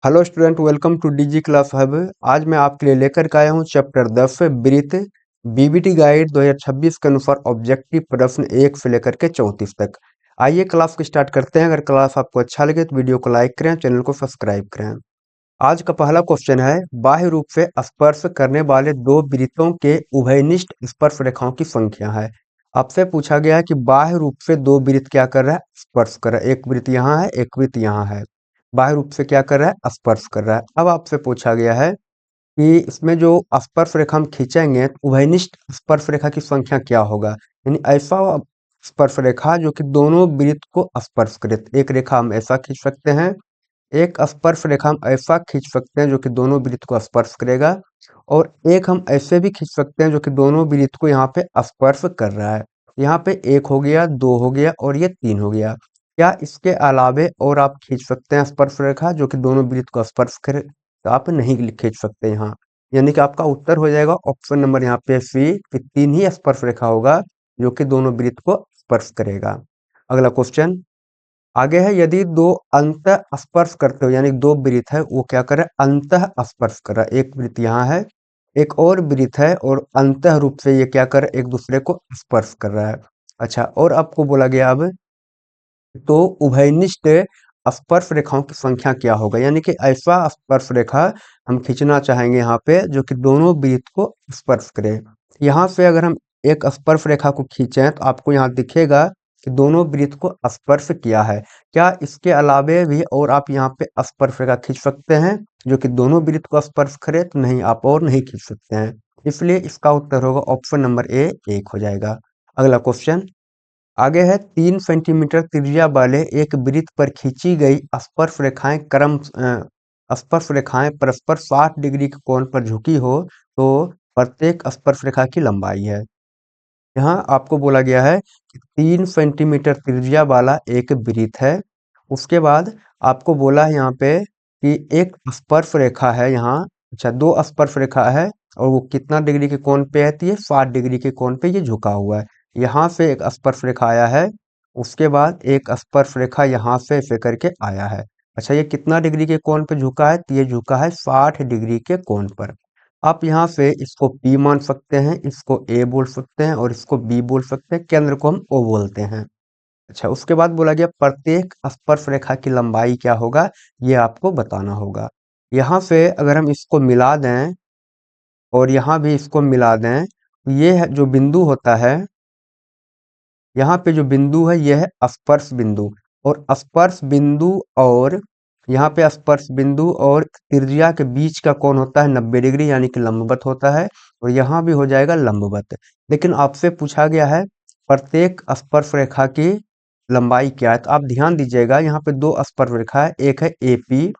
Hello student, welcome to DG class hub. आज मैं आपके लिए लेकर के आया हूँ चैप्टर 10 ब्रीथ बीबीटी गाइड 2026 के अनुसार ऑब्जेक्टिव प्रश्न 1 से लेकर के 34 तक। आइए क्लास को स्टार्ट करते हैं। अगर क्लास आपको अच्छा लगे तो वीडियो को लाइक करें, चैनल को सब्सक्राइब करें। आज का पहला क्वेश्चन है, बाह्य रूप से स्पर्श करने वाले दो वृत्तों के उभयनिष्ठ स्पर्श रेखाओं की संख्या है। आपसे पूछा गया है कि बाह्य रूप से दो वृत्त क्या कर रहा है, स्पर्श कर रहा है। एक वृत्त यहाँ है, एक वृत्त यहाँ है। बाह्य रूप से क्या कर रहा है, स्पर्श कर रहा है। अब आपसे पूछा गया है कि इसमें जो स्पर्श रेखा हम खींचेंगे तो उभयनिष्ठ स्पर्श रेखा की संख्या क्या होगा। यानी ऐसा स्पर्श रेखा जो कि दोनों वृत्त को स्पर्श करे। एक रेखा हम ऐसा खींच सकते हैं, एक स्पर्श रेखा हम ऐसा खींच सकते हैं जो कि दोनों वृत्त को स्पर्श करेगा, और एक हम ऐसे भी खींच सकते हैं जो कि दोनों वृत्त को यहाँ पे स्पर्श कर रहा है। यहाँ पे एक हो गया, दो हो गया और ये तीन हो गया। क्या इसके अलावे और आप खींच सकते हैं स्पर्श रेखा जो कि दोनों वृत्त को स्पर्श करे? तो आप नहीं खींच सकते यहाँ। यानी कि आपका उत्तर हो जाएगा ऑप्शन नंबर यहाँ पे सी, कि तीन ही स्पर्श रेखा होगा जो कि दोनों वृत्त को स्पर्श करेगा। अगला क्वेश्चन आगे है, यदि दो अंत स्पर्श करते हो, यानी दो वृत्त है वो क्या कर रहा है, अंत स्पर्श कर रहा है। एक वृत्त यहाँ है, एक और वृत्त है, और अंत रूप से ये क्या कर रहा है, एक दूसरे को स्पर्श कर रहा है। अच्छा, और आपको बोला गया अब तो उभयनिष्ठ स्पर्श रेखाओं की संख्या क्या होगा। यानी कि ऐसा स्पर्श रेखा हम खींचना चाहेंगे यहाँ पे जो कि दोनों वृत्त को स्पर्श करे। यहाँ से अगर हम एक स्पर्श रेखा को खींचें तो आपको यहाँ दिखेगा कि दोनों वृत्त को स्पर्श किया है। क्या इसके अलावे भी और आप यहाँ पे स्पर्श रेखा खींच सकते हैं जो कि दोनों वृत्त को स्पर्श करे? तो नहीं, आप और नहीं खींच सकते हैं। इसलिए इसका उत्तर होगा ऑप्शन नंबर ए, एक हो जाएगा। अगला क्वेश्चन आगे है, 3 सेंटीमीटर त्रिज्या वाले एक वृत्त पर खींची गई स्पर्श रेखाएं परस्पर 60 डिग्री के कोण पर झुकी हो तो प्रत्येक स्पर्श रेखा की लंबाई है। यहाँ आपको बोला गया है कि 3 सेंटीमीटर त्रिज्या वाला एक वृत्त है। उसके बाद आपको बोला है यहाँ पे कि एक स्पर्श रेखा है यहाँ। अच्छा, दो स्पर्श रेखा है और वो कितना डिग्री के कोण पे है, तो ये 60 डिग्री के कोण पे ये झुका हुआ है। यहाँ से एक स्पर्श रेखा आया है, उसके बाद एक स्पर्श रेखा यहाँ से ऐसे करके आया है। अच्छा, ये कितना डिग्री के कोण पे झुका है, तो ये झुका है 60 डिग्री के कोण पर। आप यहाँ से इसको P मान सकते हैं, इसको A बोल सकते हैं और इसको B बोल सकते हैं। केंद्र को हम O बोलते हैं। अच्छा, उसके बाद बोला गया प्रत्येक स्पर्श रेखा की लंबाई क्या होगा, ये आपको बताना होगा। यहाँ से अगर हम इसको मिला दें और यहाँ भी इसको मिला दें, तो ये जो बिंदु होता है, यहाँ पे जो बिंदु है यह है स्पर्श बिंदु। और स्पर्श बिंदु और यहाँ पे स्पर्श बिंदु और त्रिज्या के बीच का कोण होता है 90 डिग्री, यानी कि लंबवत होता है। और यहाँ भी हो जाएगा लंबवत। लेकिन आपसे पूछा गया है प्रत्येक स्पर्श रेखा की लंबाई क्या है। तो आप ध्यान दीजिएगा, यहाँ पे दो स्पर्श रेखा है, एक है AP,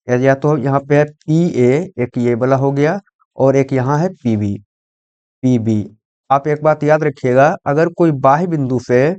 या तो यहाँ पे है PA, एक ये वाला हो गया, और एक यहाँ है PB। आप एक बात याद रखिएगा, अगर कोई बाह्य बिंदु से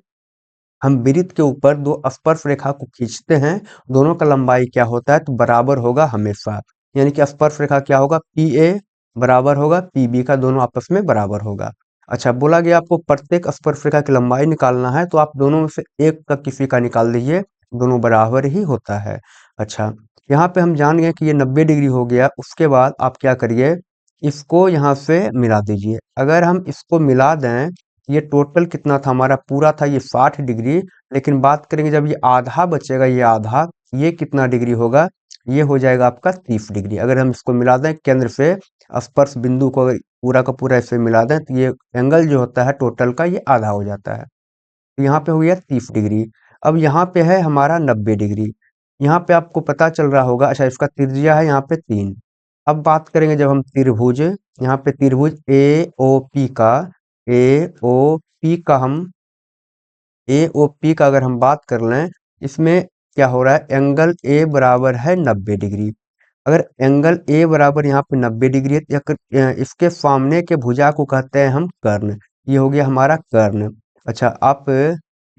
हम वृत्त के ऊपर दो स्पर्श रेखा को खींचते हैं, दोनों का लंबाई क्या होता है, तो बराबर होगा हमेशा। यानी कि स्पर्श रेखा क्या होगा, PA बराबर होगा PB का, दोनों आपस में बराबर होगा। अच्छा, बोला गया आपको प्रत्येक स्पर्श रेखा की लंबाई निकालना है, तो आप दोनों में से एक का किसी का निकाल दीजिए, दोनों बराबर ही होता है। अच्छा, यहाँ पे हम जान गए कि ये 90 डिग्री हो गया। उसके बाद आप क्या करिए, इसको यहाँ से मिला दीजिए। अगर हम इसको मिला दें, ये टोटल कितना था हमारा, पूरा था ये 60 डिग्री। लेकिन बात करेंगे जब ये आधा बचेगा, ये आधा, ये कितना डिग्री होगा, ये हो जाएगा आपका 30 डिग्री। अगर हम इसको मिला दें केंद्र से स्पर्श बिंदु को, अगर पूरा का पूरा ऐसे मिला दें, तो ये एंगल जो होता है टोटल का, ये आधा हो जाता है। तो यहाँ पे हो गया 30 डिग्री। अब यहाँ पे है हमारा 90 डिग्री। यहाँ पे आपको पता चल रहा होगा, अच्छा इसका त्रिज्या है यहाँ पे 3। अब बात करेंगे जब हम त्रिभुज, यहाँ पे त्रिभुज ए ओ पी का हम AOP का अगर हम बात कर लें, इसमें क्या हो रहा है, एंगल A बराबर है 90 डिग्री। अगर एंगल A बराबर यहाँ पे 90 डिग्री है, इसके सामने के भुजा को कहते हैं हम कर्ण। ये हो गया हमारा कर्ण। अच्छा, आप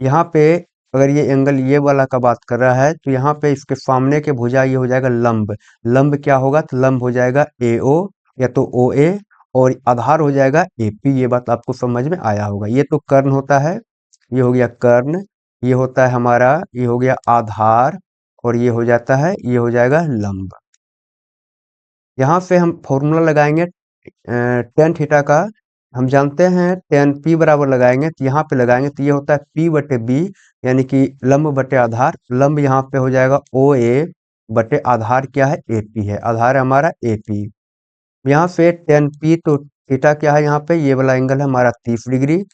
यहाँ पे अगर ये एंगल ये वाला का बात कर रहा है, तो यहाँ पे इसके सामने के भुजा ये हो जाएगा लंब। लंब क्या होगा, तो लंब हो जाएगा AO या तो OA, और आधार हो जाएगा AP। ये बात आपको समझ में आया होगा। ये तो कर्ण होता है, ये हो गया कर्ण, ये होता है हमारा, ये हो गया आधार, और ये हो जाता है, ये हो जाएगा लंब। यहाँ पे हम फॉर्मूला लगाएंगे टेन थीटा का। हम जानते हैं टेन पी बराबर लगाएंगे तो यहाँ पे लगाएंगे तो ये होता है पी बटे बी, यानी कि लंब बटे आधार। लंब यहाँ पे हो जाएगा ओ ए बटे आधार क्या है, ए पी है, आधार है हमारा ए पी। यहाँ पे टेन पी तो थीटा क्या है, यहाँ पे ये वाला एंगल है हमारा 30 डिग्री।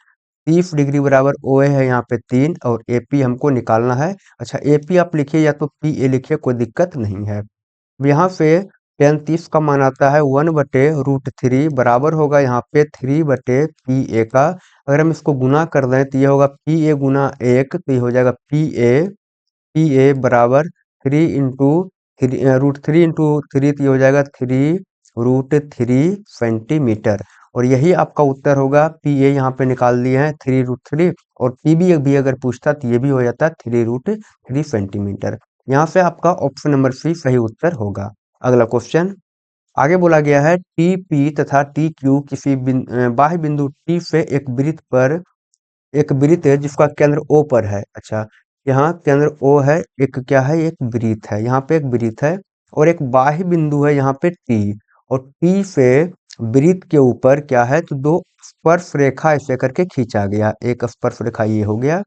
30 डिग्री बराबर ओ ए है यहाँ पे 3 और ए पी हमको निकालना है। अच्छा ए पी आप लिखिए या तो पी ए लिखिए, कोई दिक्कत नहीं है। अब यहाँ पे टेन 30 का मान आता है 1/√3 बराबर होगा यहाँ पे 3/पी ए का। अगर हम इसको गुना कर दें तो ये होगा पी ए गुना 1, तो ये हो जाएगा पी ए बराबर 3 √3 तो ये हो जाएगा 3√3 सेंटीमीटर। और यही आपका उत्तर होगा। पी ए यहाँ पे निकाल दिए हैं 3√3 और पी बी भी अगर पूछता तो ये भी हो जाता 3√3 सेंटीमीटर। यहाँ से आपका ऑप्शन नंबर सी सही उत्तर होगा। अगला क्वेश्चन आगे बोला गया है टी पी तथा टी क्यू किसी बाह्य बिंदु टी से एक वृत्त है जिसका केंद्र ओ पर है। अच्छा यहाँ केंद्र ओ है, एक क्या है, एक वृत्त है, यहाँ पे एक वृत्त है और एक बाह्य बिंदु है यहाँ पे टी। और टी से वृत्त के ऊपर क्या है, तो दो स्पर्श रेखा ऐसे करके खींचा गया। एक स्पर्श रेखा ये हो गया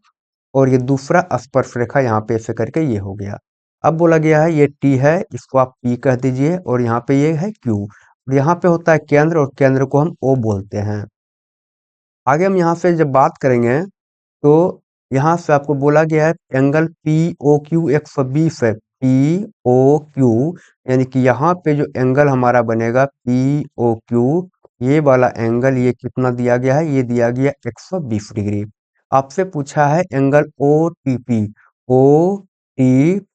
और ये दूसरा स्पर्श रेखा यहाँ पे ऐसे करके ये हो गया। अब बोला गया है ये टी है, इसको आप पी कह दीजिए और यहाँ पे ये है क्यू। यहाँ पे होता है केंद्र और केंद्र को हम ओ बोलते हैं। आगे हम यहाँ से जब बात करेंगे तो यहाँ से आपको बोला गया है एंगल पी ओ क्यू 120 है। पी ओ क्यू यानी कि यहाँ पे जो एंगल हमारा बनेगा पी ओ क्यू, ये वाला एंगल ये कितना दिया गया है, ये दिया गया 120 डिग्री। आपसे पूछा है एंगल ओ टी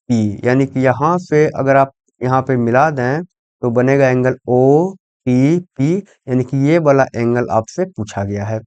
पी यानी कि यहाँ से अगर आप यहाँ पे मिला दें तो बनेगा एंगल ओ टी पी, यानी कि ये वाला एंगल आपसे पूछा गया है।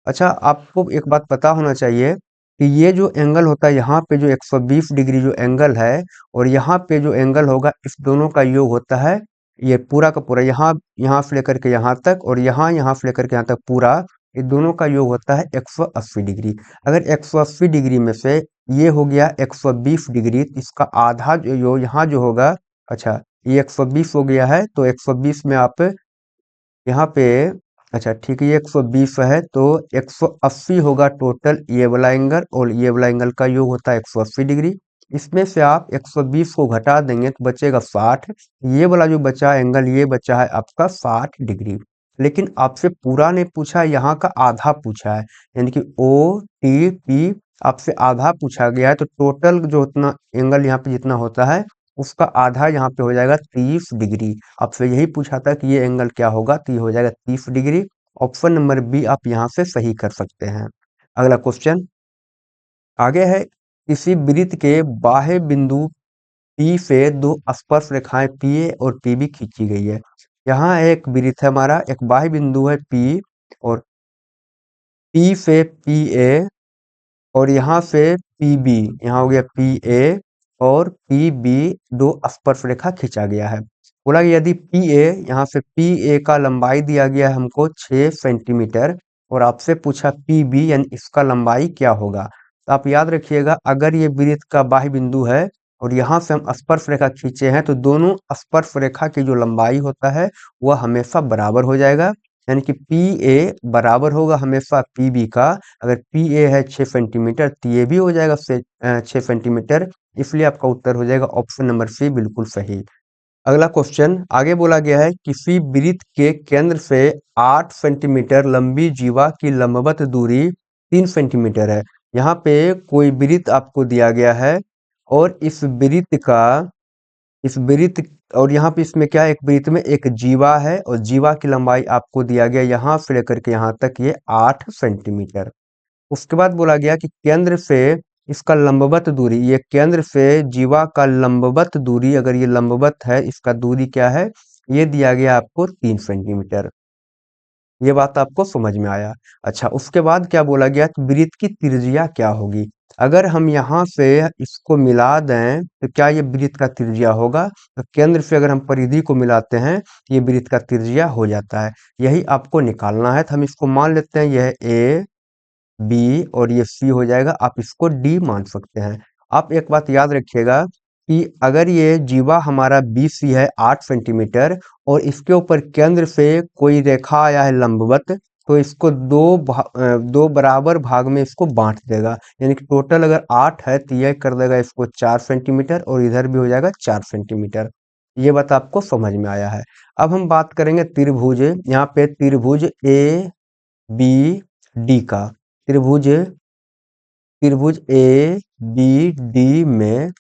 अच्छा आपको एक बात पता होना चाहिए कि ये जो एंगल होता है यहाँ पे जो 120 डिग्री जो एंगल है और यहाँ पे जो एंगल होगा, इस दोनों का योग होता है ये पूरा का पूरा, यहाँ से लेकर के यहाँ तक और यहाँ से लेकर के यहाँ तक पूरा, ये दोनों का योग होता है 180 डिग्री। अगर 180 डिग्री में से ये हो गया 120 डिग्री तो इसका आधा जो यहाँ जो होगा, अच्छा ये 120 हो गया है तो 120 में आप यहाँ पे, अच्छा ठीक है, ये 120 है तो 180 होगा टोटल ये वाला एंगल और ये वाला एंगल का योग होता है 180 डिग्री। इसमें से आप 120 को घटा देंगे तो बचेगा 60। ये वाला जो बचा एंगल ये बचा है आपका 60 डिग्री। लेकिन आपसे पूरा नहीं पूछा है, यहाँ का आधा पूछा है, यानी कि ओ टी पी आपसे आधा पूछा गया है। तो टोटल जो उतना एंगल यहाँ पे जितना होता है उसका आधा यहाँ पे हो जाएगा 30 डिग्री। आपसे यही पूछा था कि ये एंगल क्या होगा, तो ये हो जाएगा 30 डिग्री। ऑप्शन नंबर बी आप यहाँ से सही कर सकते हैं। अगला क्वेश्चन आगे है किसी वृत्त के बाह्य बिंदु पी से दो स्पर्श रेखाएं पी ए और पी बी खींची गई है। यहाँ एक वृत्त है हमारा, एक बाह्य बिंदु है पी और पी से पी ए और यहाँ से पी बी, यहाँ हो गया पी ए और पी बी, दो स्पर्श रेखा खींचा गया है। बोला कि यदि पी ए, यहाँ से पी ए का लंबाई दिया गया है हमको 6 सेंटीमीटर और आपसे पूछा पी बी यानी इसका लंबाई क्या होगा। तो आप याद रखिएगा अगर ये वृत्त का बाह्य बिंदु है और यहाँ से हम स्पर्श रेखा खींचे हैं तो दोनों स्पर्श रेखा की जो लंबाई होता है वह हमेशा बराबर हो जाएगा, यानी कि पी ए बराबर होगा हमेशा पी बी का। अगर पी ए है 6 सेंटीमीटर तो ये भी हो जाएगा 6 सेंटीमीटर, इसलिए आपका उत्तर हो जाएगा ऑप्शन नंबर सी बिल्कुल सही। अगला क्वेश्चन आगे बोला गया है किसी वृत्त के केंद्र से 8 सेंटीमीटर लंबी जीवा की लंबवत दूरी 3 सेंटीमीटर है। यहाँ पे कोई वृत्त आपको दिया गया है और इस वृत्त और यहाँ पे इसमें क्या है, एक वृत्त में एक जीवा है और जीवा की लंबाई आपको दिया गया यहाँ से लेकर के यहाँ तक ये 8 सेंटीमीटर। उसके बाद बोला गया कि केंद्र से इसका लंबवत दूरी, ये केंद्र से जीवा का लंबवत दूरी, अगर ये लंबवत है इसका दूरी क्या है, ये दिया गया आपको 3 सेंटीमीटर। ये बात आपको समझ में आया। अच्छा उसके बाद क्या बोला गया कि वृत्त की त्रिज्या क्या होगी। अगर हम यहाँ से इसको मिला दें तो क्या ये वृत्त का त्रिज्या होगा, तो केंद्र से अगर हम परिधि को मिलाते हैं ये वृत्त का त्रिज्या हो जाता है। यही आपको निकालना है तो हम इसको मान लेते हैं यह ए बी और ये सी हो जाएगा, आप इसको डी मान सकते हैं। आप एक बात याद रखिएगा कि अगर ये जीवा हमारा BC है 8 सेंटीमीटर और इसके ऊपर केंद्र से कोई रेखा आया है लंबवत, तो इसको दो बराबर भाग में इसको बांट देगा। यानी कि टोटल अगर 8 है तो यह कर देगा इसको 4 सेंटीमीटर और इधर भी हो जाएगा 4 सेंटीमीटर। ये बात आपको समझ में आया है। अब हम बात करेंगे त्रिभुज, यहाँ पे त्रिभुज ABD का। त्रिभुज त्रिभुज ABD में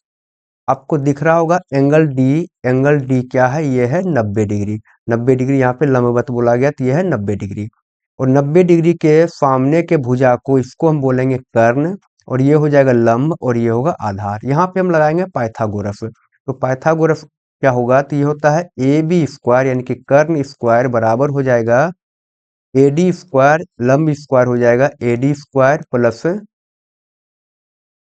आपको दिख रहा होगा एंगल डी। एंगल डी क्या है? ये है 90 डिग्री। 90 डिग्री यहाँ पे लंबवत बोला गया तो ये है 90 डिग्री। और 90 डिग्री के सामने के भुजा को इसको हम बोलेंगे कर्ण, और ये हो जाएगा लंब और ये होगा आधार। यहाँ पे हम लगाएंगे पाइथागोरस। तो पाइथागोरस क्या होगा? तो ये होता है AB स्क्वायर यानी कि कर्ण स्क्वायर बराबर हो जाएगा AD स्क्वायर, लंब स्क्वायर हो जाएगा AD स्क्वायर प्लस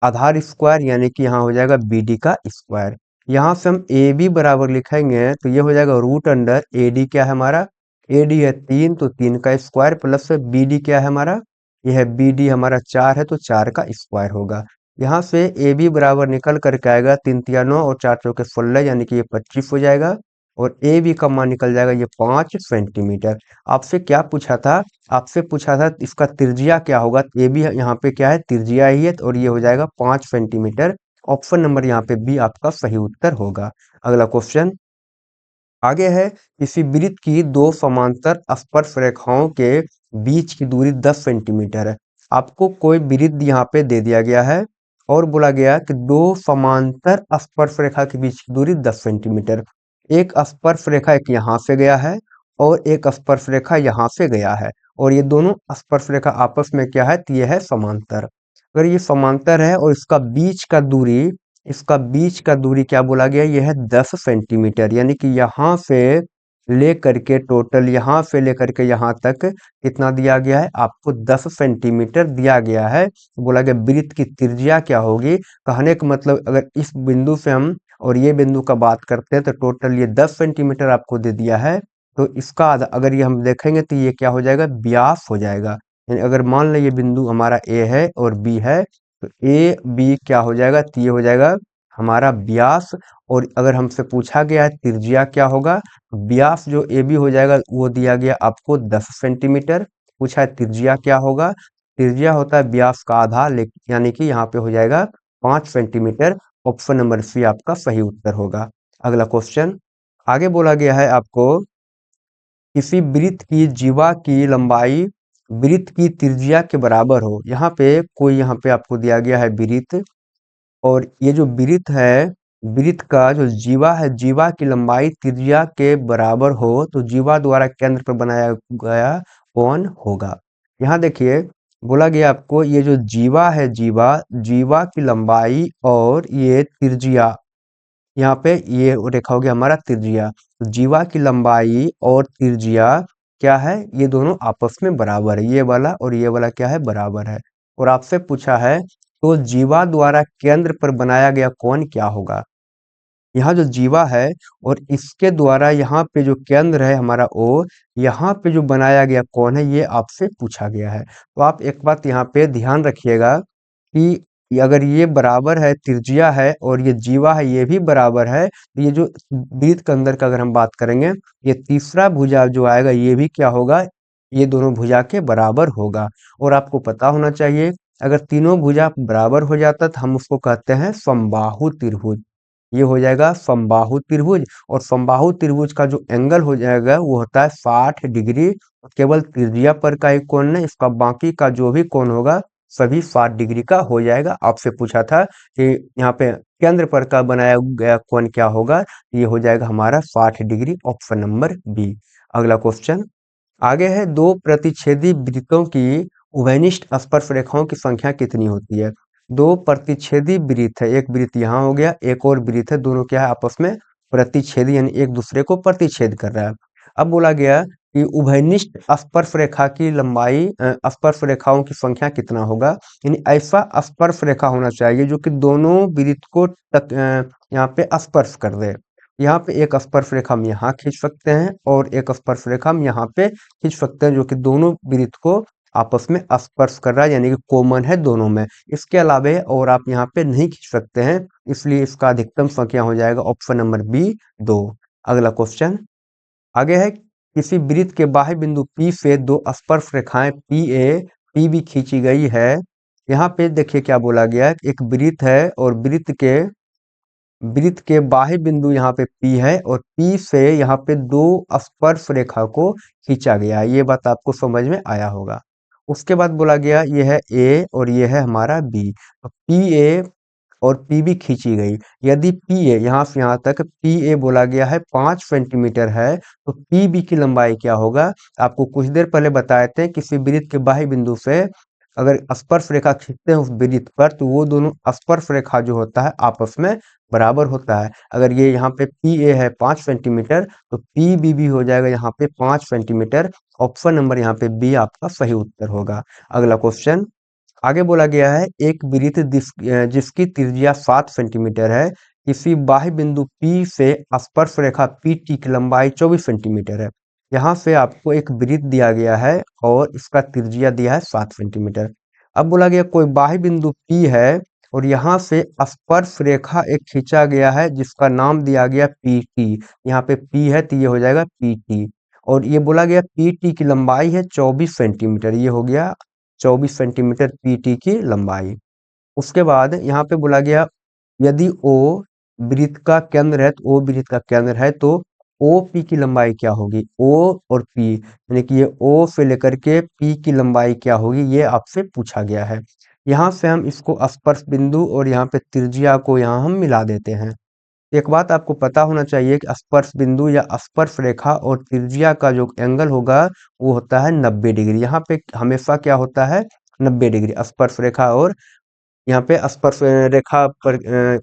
आधार स्क्वायर यानी कि यहाँ हो जाएगा BD का स्क्वायर। यहाँ से हम AB बराबर लिखेंगे तो ये हो जाएगा रूट अंडर AD क्या है हमारा? AD है 3 तो 3 का स्क्वायर प्लस BD क्या है हमारा? ये है BD हमारा 4 है तो 4 का स्क्वायर होगा। यहाँ से AB बराबर निकल करके आएगा 3 तिया 9 और 4 चौके 16 यानी कि ये 25 हो जाएगा। और AB का मान निकल जाएगा ये 5 सेंटीमीटर। आपसे क्या पूछा था? आपसे पूछा था इसका त्रिज्या क्या होगा? ये भी यहाँ पे क्या है? त्रिज्या ही है और ये हो जाएगा 5 सेंटीमीटर। ऑप्शन नंबर यहाँ पे बी आपका सही उत्तर होगा। अगला क्वेश्चन आगे है, किसी वृत्त की दो समांतर स्पर्श रेखाओं के बीच की दूरी 10 सेंटीमीटर है। आपको कोई वृत्त यहाँ पे दे दिया गया है और बोला गया कि दो समांतर स्पर्श रेखा के बीच की दूरी 10 सेंटीमीटर। एक स्पर्श रेखा एक यहाँ से गया है और एक स्पर्श रेखा यहाँ से गया है, और ये दोनों स्पर्श रेखा आपस में क्या है? तो ये है समांतर। अगर ये समांतर है और इसका बीच का दूरी क्या बोला गया? यह है 10 सेंटीमीटर। यानी कि यहाँ से लेकर के टोटल यहाँ से लेकर के यहाँ तक कितना दिया गया है? आपको 10 सेंटीमीटर दिया गया है। बोला गया वृत्त की त्रिज्या क्या होगी? कहने का मतलब अगर इस बिंदु से हम और ये बिंदु का बात करते हैं तो टोटल ये 10 सेंटीमीटर आपको दे दिया है। तो इसका अगर ये हम देखेंगे तो ये क्या हो जाएगा? व्यास हो जाएगा। यानी अगर मान लें ये बिंदु हमारा A है और B है तो AB क्या हो जाएगा? तो ये हो जाएगा हमारा व्यास। और अगर हमसे पूछा गया है त्रिज्या क्या होगा? व्यास जो AB हो जाएगा वो दिया गया आपको 10 सेंटीमीटर। पूछा है त्रिज्या क्या होगा? त्रिज्या होता है व्यास का आधा, यानी कि यहाँ पे हो जाएगा 5 सेंटीमीटर। ऑप्शन नंबर सी आपका सही उत्तर होगा। अगला क्वेश्चन आगे बोला गया है आपको, किसी वृत्त की जीवा की लंबाई वृत्त की त्रिज्या के बराबर हो। यहाँ पे आपको दिया गया है वृत्त, और ये जो वृत्त है, वृत्त का जो जीवा है, जीवा की लंबाई त्रिज्या के बराबर हो तो जीवा द्वारा केंद्र पर बनाया गया कौन होगा? यहाँ देखिए बोला गया आपको ये जो जीवा है, जीवा की लंबाई और ये त्रिज्या, यहाँ पे ये रेखा हो गया हमारा त्रिज्या। तो जीवा की लंबाई और त्रिज्या क्या है? ये दोनों आपस में बराबर है। ये वाला और ये वाला क्या है? बराबर है। और आपसे पूछा है तो जीवा द्वारा केंद्र पर बनाया गया कोण क्या होगा? यहाँ जो जीवा है और इसके द्वारा यहाँ पे जो केंद्र है हमारा O, यहाँ पे जो बनाया गया कोण है ये आपसे पूछा गया है। तो आप एक बात यहाँ पे ध्यान रखिएगा कि अगर ये बराबर है, त्रिज्या है और ये जीवा है ये भी बराबर है, तो ये जो वृत्त के अंदर का अगर हम बात करेंगे, ये तीसरा भुजा जो आएगा ये भी क्या होगा? ये दोनों भुजा के बराबर होगा। और आपको पता होना चाहिए अगर तीनों भुजा बराबर हो जाता तो हम उसको कहते हैं समबाहु त्रिभुज। ये हो जाएगा समबाहु त्रिभुज, और समबाहु त्रिभुज का जो एंगल हो जाएगा वो होता है 60 डिग्री। केवल त्रिज्या पर का ही कोण नहीं, इसका बाकी का जो भी कोण होगा सभी 60 डिग्री का हो जाएगा। आपसे पूछा था कि यहाँ पे केंद्र पर का बनाया गया कोण क्या होगा? ये हो जाएगा हमारा 60 डिग्री। Option number B. अगला क्वेश्चन आगे है, दो प्रतिच्छेदी वृत्तों की उभयनिष्ठ स्पर्श रेखाओं की संख्या कितनी होती है? दो प्रतिच्छेदी वृत्त है, एक वृत्त यहाँ हो गया, एक और वृत्त है, दोनों क्या है? आपस में प्रतिच्छेदी यानी एक दूसरे को प्रतिच्छेद कर रहा है। अब बोला गया कि उभयनिष्ठ स्पर्श रेखा की लंबाई स्पर्श रेखाओं की संख्या कितना होगा? यानी ऐसा स्पर्श रेखा होना चाहिए जो कि दोनों वृत्त को यहाँ पे स्पर्श कर दे। यहाँ पे एक स्पर्श रेखा हम यहाँ खींच सकते हैं और एक स्पर्श रेखा हम यहाँ पे खींच सकते हैं जो कि दोनों वृत्त को आपस में स्पर्श कर रहा है, यानी कि कॉमन है दोनों में। इसके अलावे और आप यहाँ पे नहीं खींच सकते हैं, इसलिए इसका अधिकतम संख्या हो जाएगा ऑप्शन नंबर बी 2। अगला क्वेश्चन आगे है, किसी वृत्त के बाह्य बिंदु P से दो स्पर्श रेखाएं PA PB खींची गई है। यहाँ पे देखिए क्या बोला गया है, एक वृत्त है और वृत्त के बाह्य बिंदु यहाँ पे P है और P से यहाँ पे दो स्पर्श रेखा को खींचा गया है। ये बात आपको समझ में आया होगा। उसके बाद बोला गया ये है A और ये है हमारा B। तो PA और PB खींची गई। यदि PA यहाँ से यहाँ तक PA बोला गया है 5 सेंटीमीटर है, तो PB की लंबाई क्या होगा? आपको कुछ देर पहले बताए थे, किसी वृत्त के बाह्य बिंदु से अगर स्पर्श रेखा खींचते हैं उस वृत्त पर, तो वो दोनों स्पर्श रेखा जो होता है आपस में बराबर होता है। अगर ये यहाँ पे PA है 5 सेंटीमीटर, तो PB भी हो जाएगा यहाँ पे 5 सेंटीमीटर। ऑप्शन नंबर यहाँ पे बी आपका सही उत्तर होगा। अगला क्वेश्चन आगे बोला गया है, एक वृत्त जिसकी त्रिज्या 7 सेंटीमीटर है, किसी बाह्य बिंदु P से स्पर्श रेखा PT की लंबाई 24 सेंटीमीटर है। यहाँ से आपको एक वृत्त दिया गया है और इसका त्रिज्या दिया है 7 सेंटीमीटर। अब बोला गया कोई बाह्य बिंदु P है और यहाँ से स्पर्श रेखा एक खींचा गया है जिसका नाम दिया गया PT। यहाँ पे P है तो ये हो जाएगा PT। और ये बोला गया PT की लंबाई है 24 सेंटीमीटर, ये हो गया 24 सेंटीमीटर PT की लंबाई। उसके बाद यहाँ पे बोला गया, यदि O वृत्त का केंद्र है, तो O वृत्त का केंद्र है तो OP की लंबाई क्या होगी? O और P, यानी कि ये O से लेकर के P की लंबाई क्या होगी, ये आपसे पूछा गया है। यहाँ से हम इसको स्पर्श बिंदु और यहाँ पे त्रिज्या को यहाँ हम मिला देते हैं। एक बात आपको पता होना चाहिए कि स्पर्श बिंदु या स्पर्श रेखा और त्रिज्या का जो एंगल होगा वो होता है 90 डिग्री। यहाँ पे हमेशा क्या होता है? 90 डिग्री। स्पर्श रेखा और यहाँ पे स्पर्श रेखा पर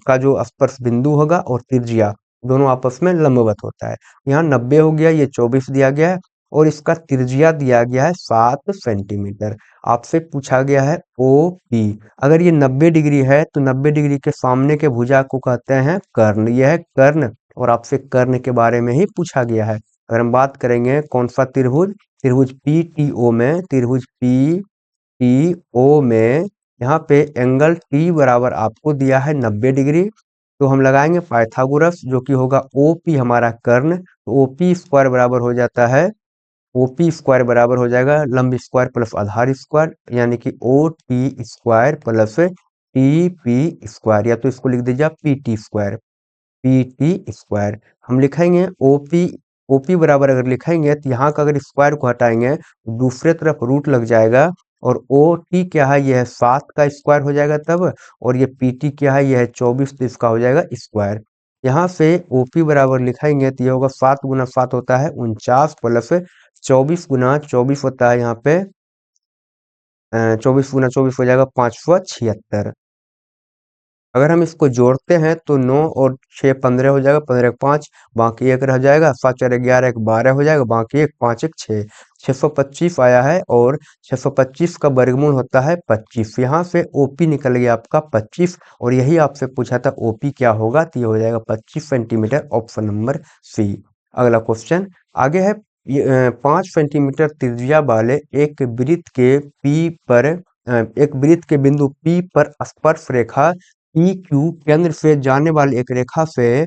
का जो स्पर्श बिंदु होगा और त्रिज्या दोनों आपस में लंबवत होता है। यहाँ 90 हो गया, ये 24 दिया गया है और इसका त्रिज्या दिया गया है 7 सेंटीमीटर। आपसे पूछा गया है OP। अगर ये 90 डिग्री है तो 90 डिग्री के सामने के भुजा को कहते हैं कर्ण। यह है कर्ण और आपसे कर्ण के बारे में ही पूछा गया है। अगर हम बात करेंगे कौन सा त्रिभुज, त्रिभुज PTO में, त्रिभुज PTO में यहाँ पे एंगल T बराबर आपको दिया है 90 डिग्री। तो हम लगाएंगे पाइथागोरस, जो कि होगा OP हमारा कर्ण। तो OP स्क्वायर बराबर हो जाता है, OP स्क्वायर बराबर हो जाएगा लंब स्क्वायर प्लस आधार स्क्वायर, यानी कि OT square plus TP square, या तो इसको लिख दीजिए आप PT स्क्वायर। PT स्क्वायर हम लिखेंगे OP बराबर अगर लिखेंगे तो यहाँ का अगर स्क्वायर को हटाएंगे तो दूसरे तरफ रूट लग जाएगा और OT क्या है, यह है 7 का स्क्वायर हो जाएगा तब, और ये PT क्या है, यह है 24, तो इसका हो जाएगा स्क्वायर। यहाँ से OP बराबर लिखेंगे तो ये होगा 7 गुना 7 होता है 49 प्लस 24 गुना 24 होता है यहाँ पे 24 गुना 24 हो जाएगा 576। अगर हम इसको जोड़ते हैं तो 9 और 6 15 हो जाएगा, 15 5 बाकी 1 रह जाएगा, 7 4 11 1 12 हो जाएगा, बाकी 1 5 1 6 625 आया है और 625 का वर्गमूल होता है 25। यहाँ से OP निकल गया आपका 25 और यही आपसे पूछा था OP क्या होगा, तो ये हो जाएगा 25 सेंटीमीटर। Option number C. अगला क्वेश्चन आगे है, 5 सेंटीमीटर त्रिज्या वाले एक वृत्त के एक वृत्त के बिंदु P पर स्पर्श रेखा PQ केंद्र से जाने वाली एक रेखा से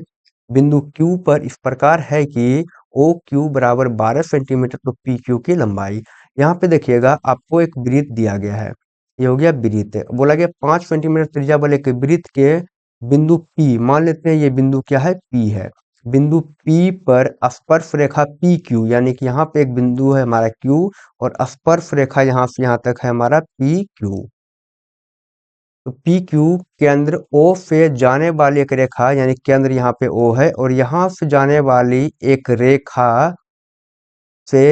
बिंदु Q पर इस प्रकार है कि OQ बराबर 12 सेंटीमीटर, तो PQ की लंबाई। यहाँ पे देखिएगा आपको एक वृत्त दिया गया है, ये हो गया वृत्त। बोला गया 5 सेंटीमीटर त्रिज्या वाले एक वृत्त के बिंदु P, मान लेते हैं ये बिंदु क्या है, P है। बिंदु P पर स्पर्श रेखा PQ, यानी कि यहाँ पे एक बिंदु है हमारा Q और स्पर्श रेखा यहाँ से यहाँ तक है हमारा PQ। तो PQ केंद्र O से जाने वाली एक रेखा, यानी केंद्र यहाँ पे O है और यहाँ से जाने वाली एक रेखा से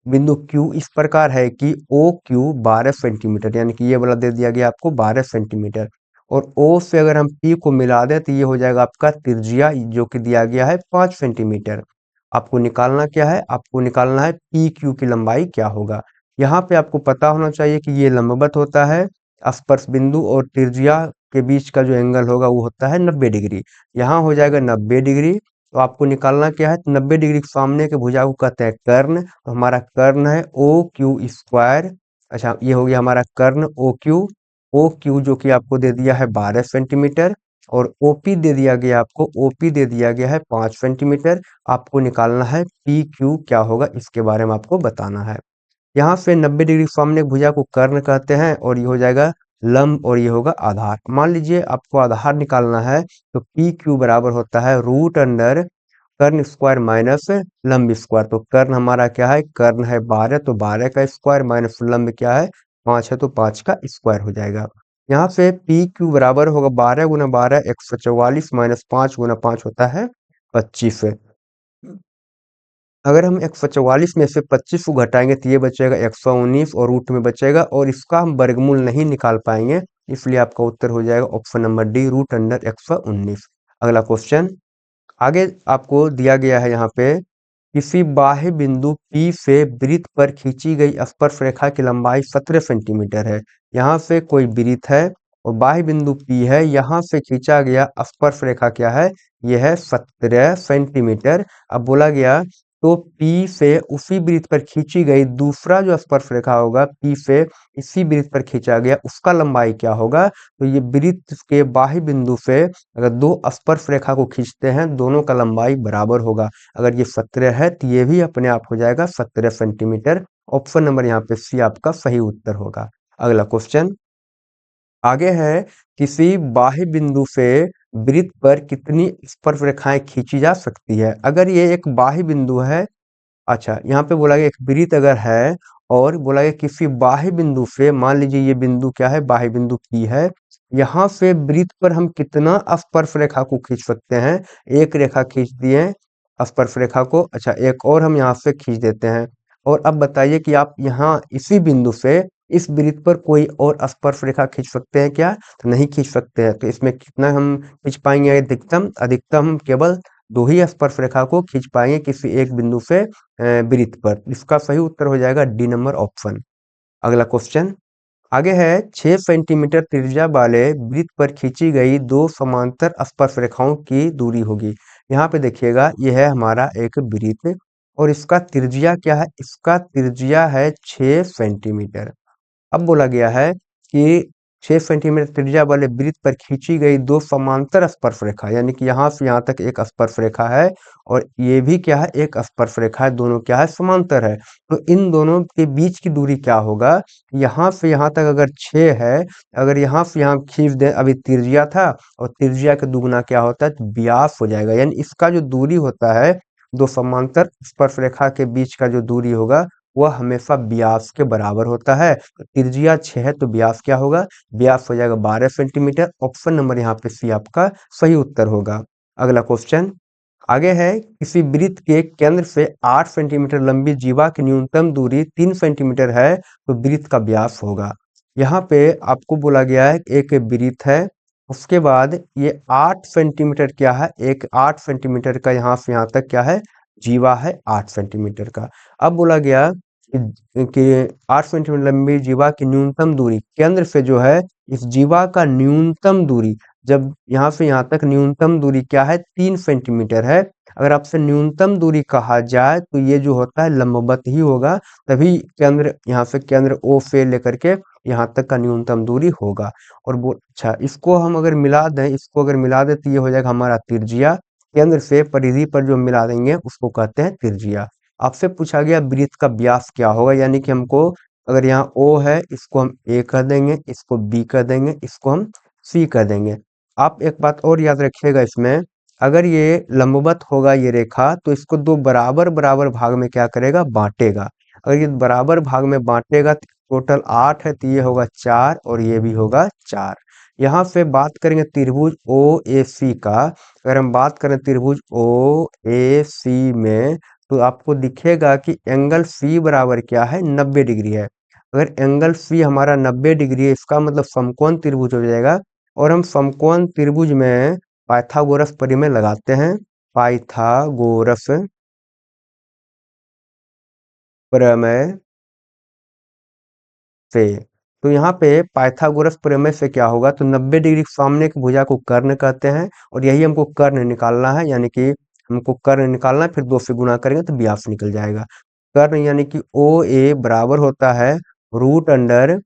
बिंदु Q इस प्रकार है कि OQ 12 सेंटीमीटर, यानी कि ये वाला दे दिया गया आपको 12 सेंटीमीटर। और O से अगर हम P को मिला दें तो ये हो जाएगा आपका त्रिज्या, जो कि दिया गया है 5 सेंटीमीटर। आपको निकालना क्या है, आपको निकालना है PQ की लंबाई क्या होगा। यहाँ पे आपको पता होना चाहिए कि ये लंबवत होता है, स्पर्श बिंदु और त्रिज्या के बीच का जो एंगल होगा वो होता है 90 डिग्री। यहाँ हो जाएगा 90 डिग्री। तो आपको निकालना क्या है, 90 डिग्री के सामने के भुजा को कहते हैं कर्ण। तो हमारा कर्ण है OQ स्क्वायर अच्छा, ये हो गया हमारा कर्ण ओ क्यू। ओ क्यू जो कि आपको दे दिया है 12 सेंटीमीटर, और ओपी दे दिया गया आपको, ओपी दे दिया गया है 5 सेंटीमीटर। आपको निकालना है पी क्यू क्या होगा, इसके बारे में आपको बताना है। यहाँ से 90 डिग्री सामने भुजा को कर्ण कहते हैं, और ये हो जाएगा लंब, और ये होगा आधार। मान लीजिए आपको आधार निकालना है, तो पी क्यू बराबर होता है रूट अंडर कर्ण स्क्वायर माइनस लंब स्क्वायर। तो कर्ण हमारा क्या है, कर्ण है 12, तो 12 का स्क्वायर माइनस लंब क्या है 5 है, तो 5 का स्क्वायर हो जाएगा। यहाँ से पी क्यू बराबर होगा 12 × 12 144 माइनस 5 × 5 होता है 25। अगर हम 144 में से 25 को घटाएंगे तो ये बचेगा 119, और रूट में बचेगा, और इसका हम वर्गमूल नहीं निकाल पाएंगे, इसलिए आपका उत्तर हो जाएगा option number D, root under 119। अगला क्वेश्चन आगे आपको दिया गया है। यहाँ पे किसी बाह्य बिंदु P से वृत्त पर खींची गई स्पर्शरेखा की लंबाई 17 सेंटीमीटर है। यहाँ से कोई वृत्त है और बाह्य बिंदु P है, यहाँ से खींचा गया स्पर्शरेखा क्या है, यह है 17 सेंटीमीटर। अब बोला गया तो P से उसी वृत्त पर खींची गई दूसरा जो स्पर्शरेखा होगा, P से इसी वृत्त पर खींचा गया, उसका लंबाई क्या होगा। तो ये वृत्त के बाह्य बिंदु से अगर दो स्पर्शरेखा को खींचते हैं, दोनों का लंबाई बराबर होगा। अगर ये 17 है तो ये भी अपने आप हो जाएगा 17 सेंटीमीटर। ऑप्शन नंबर यहाँ पे सी आपका सही उत्तर होगा। अगला क्वेश्चन आगे है, किसी बाह्य बिंदु से वृत्त पर कितनी स्पर्शरेखाएं खींची जा सकती है। अगर ये एक बाह्य बिंदु है, अच्छा यहाँ पे बोला गया एक वृत्त अगर है, और बोला गया किसी बाह्य बिंदु से, मान लीजिए ये बिंदु क्या है, बाह्य बिंदु P है, यहाँ से वृत्त पर हम कितना स्पर्श रेखा को खींच सकते हैं। एक रेखा खींच दिए स्पर्श रेखा को, अच्छा एक और हम यहाँ से खींच देते हैं। और अब बताइए कि आप यहाँ इसी बिंदु से इस वृत्त पर कोई और स्पर्श रेखा खींच सकते हैं क्या, तो नहीं खींच सकते हैं। तो इसमें कितना हम खींच पाएंगे, अधिकतम अधिकतम हम केवल दो ही स्पर्श रेखा को खींच पाएंगे किसी एक बिंदु से वृत्त पर। इसका सही उत्तर हो जाएगा डी नंबर ऑप्शन। अगला क्वेश्चन आगे है, 6 सेंटीमीटर त्रिज्या वाले वृत्त पर खींची गई दो समांतर स्पर्श रेखाओं की दूरी होगी। यहाँ पे देखिएगा यह है हमारा एक वृत्त, और इसका त्रिज्या क्या है, इसका त्रिज्या है 6 सेंटीमीटर। अब बोला गया है कि 6 सेंटीमीटर त्रिज्या वाले वृत्त पर खींची गई दो समांतर स्पर्श रेखा, यानी कि यहाँ से यहाँ तक एक स्पर्श रेखा है, और ये भी क्या है, एक स्पर्श रेखा है, दोनों क्या है, समांतर है। तो इन दोनों के बीच की दूरी क्या होगा, यहाँ से यहाँ तक अगर 6 है, अगर यहाँ से यहाँ खींच दे, अभी त्रिज्या था, और त्रिज्या का दुगुना क्या होता है, तो व्यास हो जाएगा। यानी इसका जो दूरी होता है, दो समांतर स्पर्श रेखा के बीच का जो दूरी होगा, वह हमेशा व्यास के बराबर होता है। तो त्रिज्या 6 है, तो व्यास क्या होगा, व्यास हो जाएगा 12 सेंटीमीटर। ऑप्शन नंबर यहाँ पे सी आपका सही उत्तर होगा। अगला क्वेश्चन आगे है, किसी वृत्त के केंद्र से 8 सेंटीमीटर लंबी जीवा की न्यूनतम दूरी 3 सेंटीमीटर है, तो वृत्त का व्यास होगा। यहाँ पे आपको बोला गया है एक वृत्त है, उसके बाद ये 8 सेंटीमीटर क्या है, एक 8 सेंटीमीटर का यहाँ से यहाँ तक क्या है, जीवा है 8 सेंटीमीटर का। अब बोला गया कि 8 सेंटीमीटर लंबी जीवा की न्यूनतम दूरी केंद्र से जो है, इस जीवा का न्यूनतम दूरी, जब यहाँ से यहाँ तक न्यूनतम दूरी क्या है, 3 सेंटीमीटर है। अगर आपसे न्यूनतम दूरी कहा जाए तो ये जो होता है लंबवत ही होगा, तभी केंद्र यहाँ से केंद्र O से लेकर के यहाँ तक का न्यूनतम दूरी होगा। और वो अच्छा, इसको हम अगर मिला दें, इसको अगर मिला दें तो ये हो जाएगा हमारा त्रिज्या। केंद्र से परिधि पर जो मिला देंगे उसको कहते हैं त्रिज्या। आपसे पूछा गया वृत्त का व्यास क्या होगा, यानी कि हमको अगर यहाँ O है, इसको हम A कर देंगे, इसको B कर देंगे, इसको हम C कर देंगे। आप एक बात और याद रखिएगा इसमें, अगर ये लंबवत होगा ये रेखा, तो इसको दो बराबर बराबर भाग में क्या करेगा, बांटेगा। अगर ये बराबर भाग में बांटेगा तो टोटल 8 है, तो ये होगा 4, और ये भी होगा 4। यहाँ से बात करेंगे त्रिभुज OAC का, अगर हम बात करें त्रिभुज OAC में, तो आपको दिखेगा कि एंगल C बराबर क्या है, 90 डिग्री है। अगर एंगल C हमारा 90 डिग्री है, इसका मतलब समकोण त्रिभुज हो जाएगा। और हम समकोण त्रिभुज में पाइथागोरस प्रमेय लगाते हैं, पाइथागोरस प्रमेय से। तो यहाँ पे पाइथागोरस प्रमेय से क्या होगा, तो 90 डिग्री के सामने की भुजा को कर्ण कहते हैं, और यही हमको कर्ण निकालना है, यानी कि हमको कर्ण निकालना है, फिर 2 से गुणा करेंगे तो व्यास निकल जाएगा। कर्ण यानी कि ओ ए बराबर होता है रूट अंडर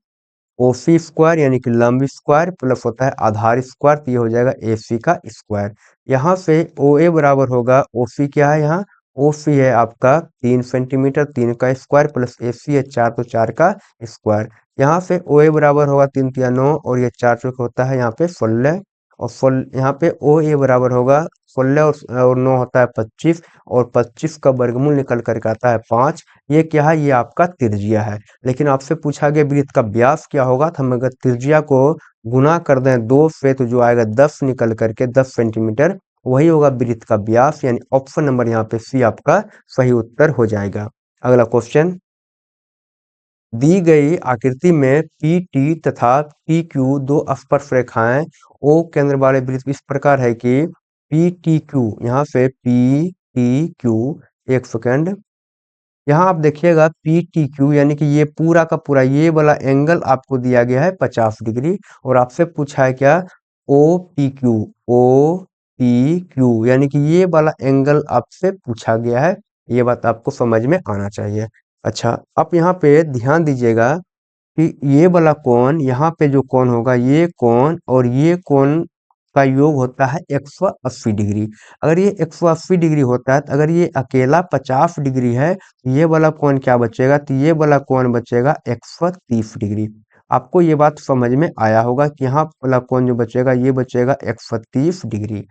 ओसी स्क्वायर यानी कि लंब स्क्वायर प्लस होता है आधार स्क्वायर, तो ये हो जाएगा एसी का स्क्वायर। यहाँ से ओ ए बराबर होगा, ओसी क्या है यहाँ, ओसी है आपका 3 सेंटीमीटर, 3 का स्क्वायर प्लस एसी है 4, तो 4 का स्क्वायर। यहाँ से ओ ए बराबर होगा 3 तिया 9 और ये 4 चौक होता है यहाँ पे 16, और यहाँ पे ओ ए बराबर होगा 16 और 9 होता है 25, और 25 का वर्गमूल निकल करके आता है 5। ये क्या है, ये आपका त्रिज्या है। लेकिन आपसे पूछा गया वृत्त का व्यास क्या होगा, तो हम अगर त्रिज्या को गुना कर दें 2 से तो जो आएगा 10 निकल करके 10 सेंटीमीटर, वही होगा वृत्त का व्यास, यानी ऑप्शन नंबर यहाँ पे सी आपका सही उत्तर हो जाएगा। अगला क्वेश्चन, दी गई आकृति में पी टी तथा पी क्यू दो स्पर्शरेखाएं ओ केंद्र वाले वृत्त इस प्रकार है कि पी टी क्यू, यहाँ से पी टी क्यू, एक सेकेंड, यहाँ आप देखिएगा पी टी क्यू यानी कि ये पूरा का पूरा ये वाला एंगल आपको दिया गया है 50 डिग्री, और आपसे पूछा है क्या, O P Q, O P Q यानी कि ये वाला एंगल आपसे पूछा गया है। ये बात आपको समझ में आना चाहिए। अच्छा, आप यहाँ पे ध्यान दीजिएगा कि ये वाला कोण, यहाँ पे जो कोण होगा, ये कोण और ये कोण का योग होता है 180 डिग्री। अगर ये 180 डिग्री होता है, तो अगर ये अकेला 50 डिग्री है, तो ये वाला कोण क्या बचेगा, तो ये वाला कोण बचेगा 130 डिग्री। आपको ये बात समझ में आया होगा कि यहाँ वाला कोण जो बचेगा, ये बचेगा 130 डिग्री।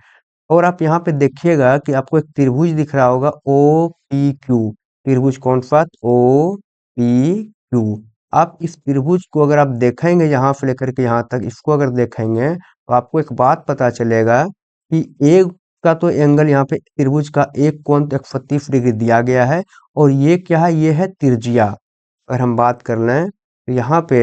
और आप यहाँ पे देखिएगा कि आपको एक त्रिभुज दिख रहा होगा ओ पी क्यू, त्रिभुज कौन सा, ओ पी क्यू। आप इस त्रिभुज को अगर आप देखेंगे यहाँ से लेकर के यहाँ तक, इसको अगर देखेंगे तो आपको एक बात पता चलेगा कि एक का तो एंगल यहाँ पे त्रिभुज का एक कोण तो 130 डिग्री दिया गया है, और ये क्या है, ये है त्रिज्या। अगर हम बात कर लें तो यहाँ पे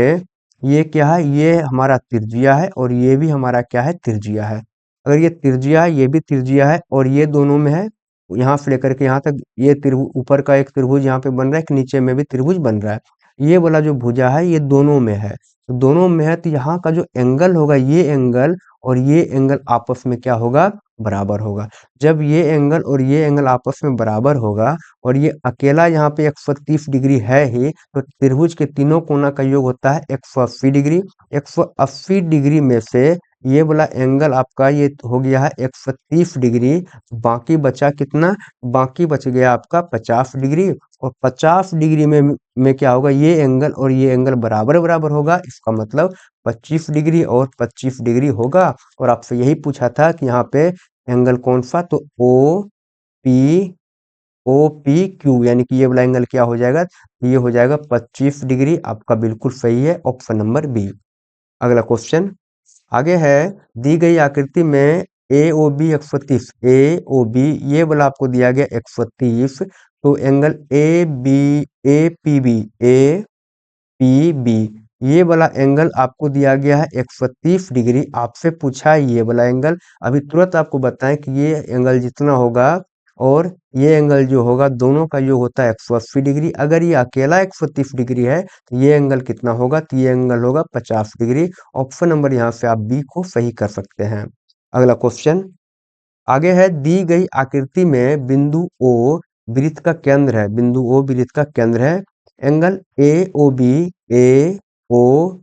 ये क्या है, ये हमारा त्रिज्या है, और ये भी हमारा क्या है, त्रिज्या है। अगर ये त्रिज्या है, ये भी त्रिज्या है, और ये दोनों में है, यहाँ से लेकर के यहाँ तक ये त्रिभुज, ऊपर का एक त्रिभुज यहाँ पे बन रहा है, कि नीचे में भी त्रिभुज बन रहा है। ये वाला जो भुजा है ये दोनों में है, तो दोनों में है, तो यहाँ का जो एंगल होगा, ये एंगल और ये एंगल आपस में क्या होगा, बराबर होगा। जब ये एंगल और ये एंगल आपस में बराबर होगा, और ये अकेला यहाँ पे 130 डिग्री है ही, तो त्रिभुज के तीनों कोना का योग होता है 180 डिग्री। 180 डिग्री में से ये वाला एंगल आपका ये हो गया है 130 डिग्री, बाकी बचा कितना, बाकी बच गया आपका 50 डिग्री। और 50 डिग्री में क्या होगा, ये एंगल और ये एंगल बराबर बराबर होगा, इसका मतलब 25 डिग्री और 25 डिग्री होगा। और आपसे यही पूछा था कि यहाँ पे एंगल कौन सा, तो पी ओ पी क्यू यानी कि ये वाला एंगल क्या हो जाएगा, ये हो जाएगा 25 डिग्री। आपका बिल्कुल सही है, ऑप्शन नंबर बी। अगला क्वेश्चन आगे है, दी गई आकृति में ए ओ बी 130, ए ओ बी ये वाला आपको दिया गया 130, तो एंगल ए पी बी ये वाला एंगल आपको दिया गया है 130 डिग्री। आपसे पूछा है ये वाला एंगल, अभी तुरंत आपको बताएं कि ये एंगल जितना होगा और ये एंगल जो होगा, दोनों का योग होता है 180 डिग्री। अगर ये अकेला 130 डिग्री है, तो ये एंगल कितना होगा, तो ये एंगल होगा 50 डिग्री। ऑप्शन नंबर यहाँ से आप बी को सही कर सकते हैं। अगला क्वेश्चन आगे है, दी गई आकृति में बिंदु ओ वृत्त का केंद्र है, बिंदु ओ वृत्त का केंद्र है। एंगल ए ओ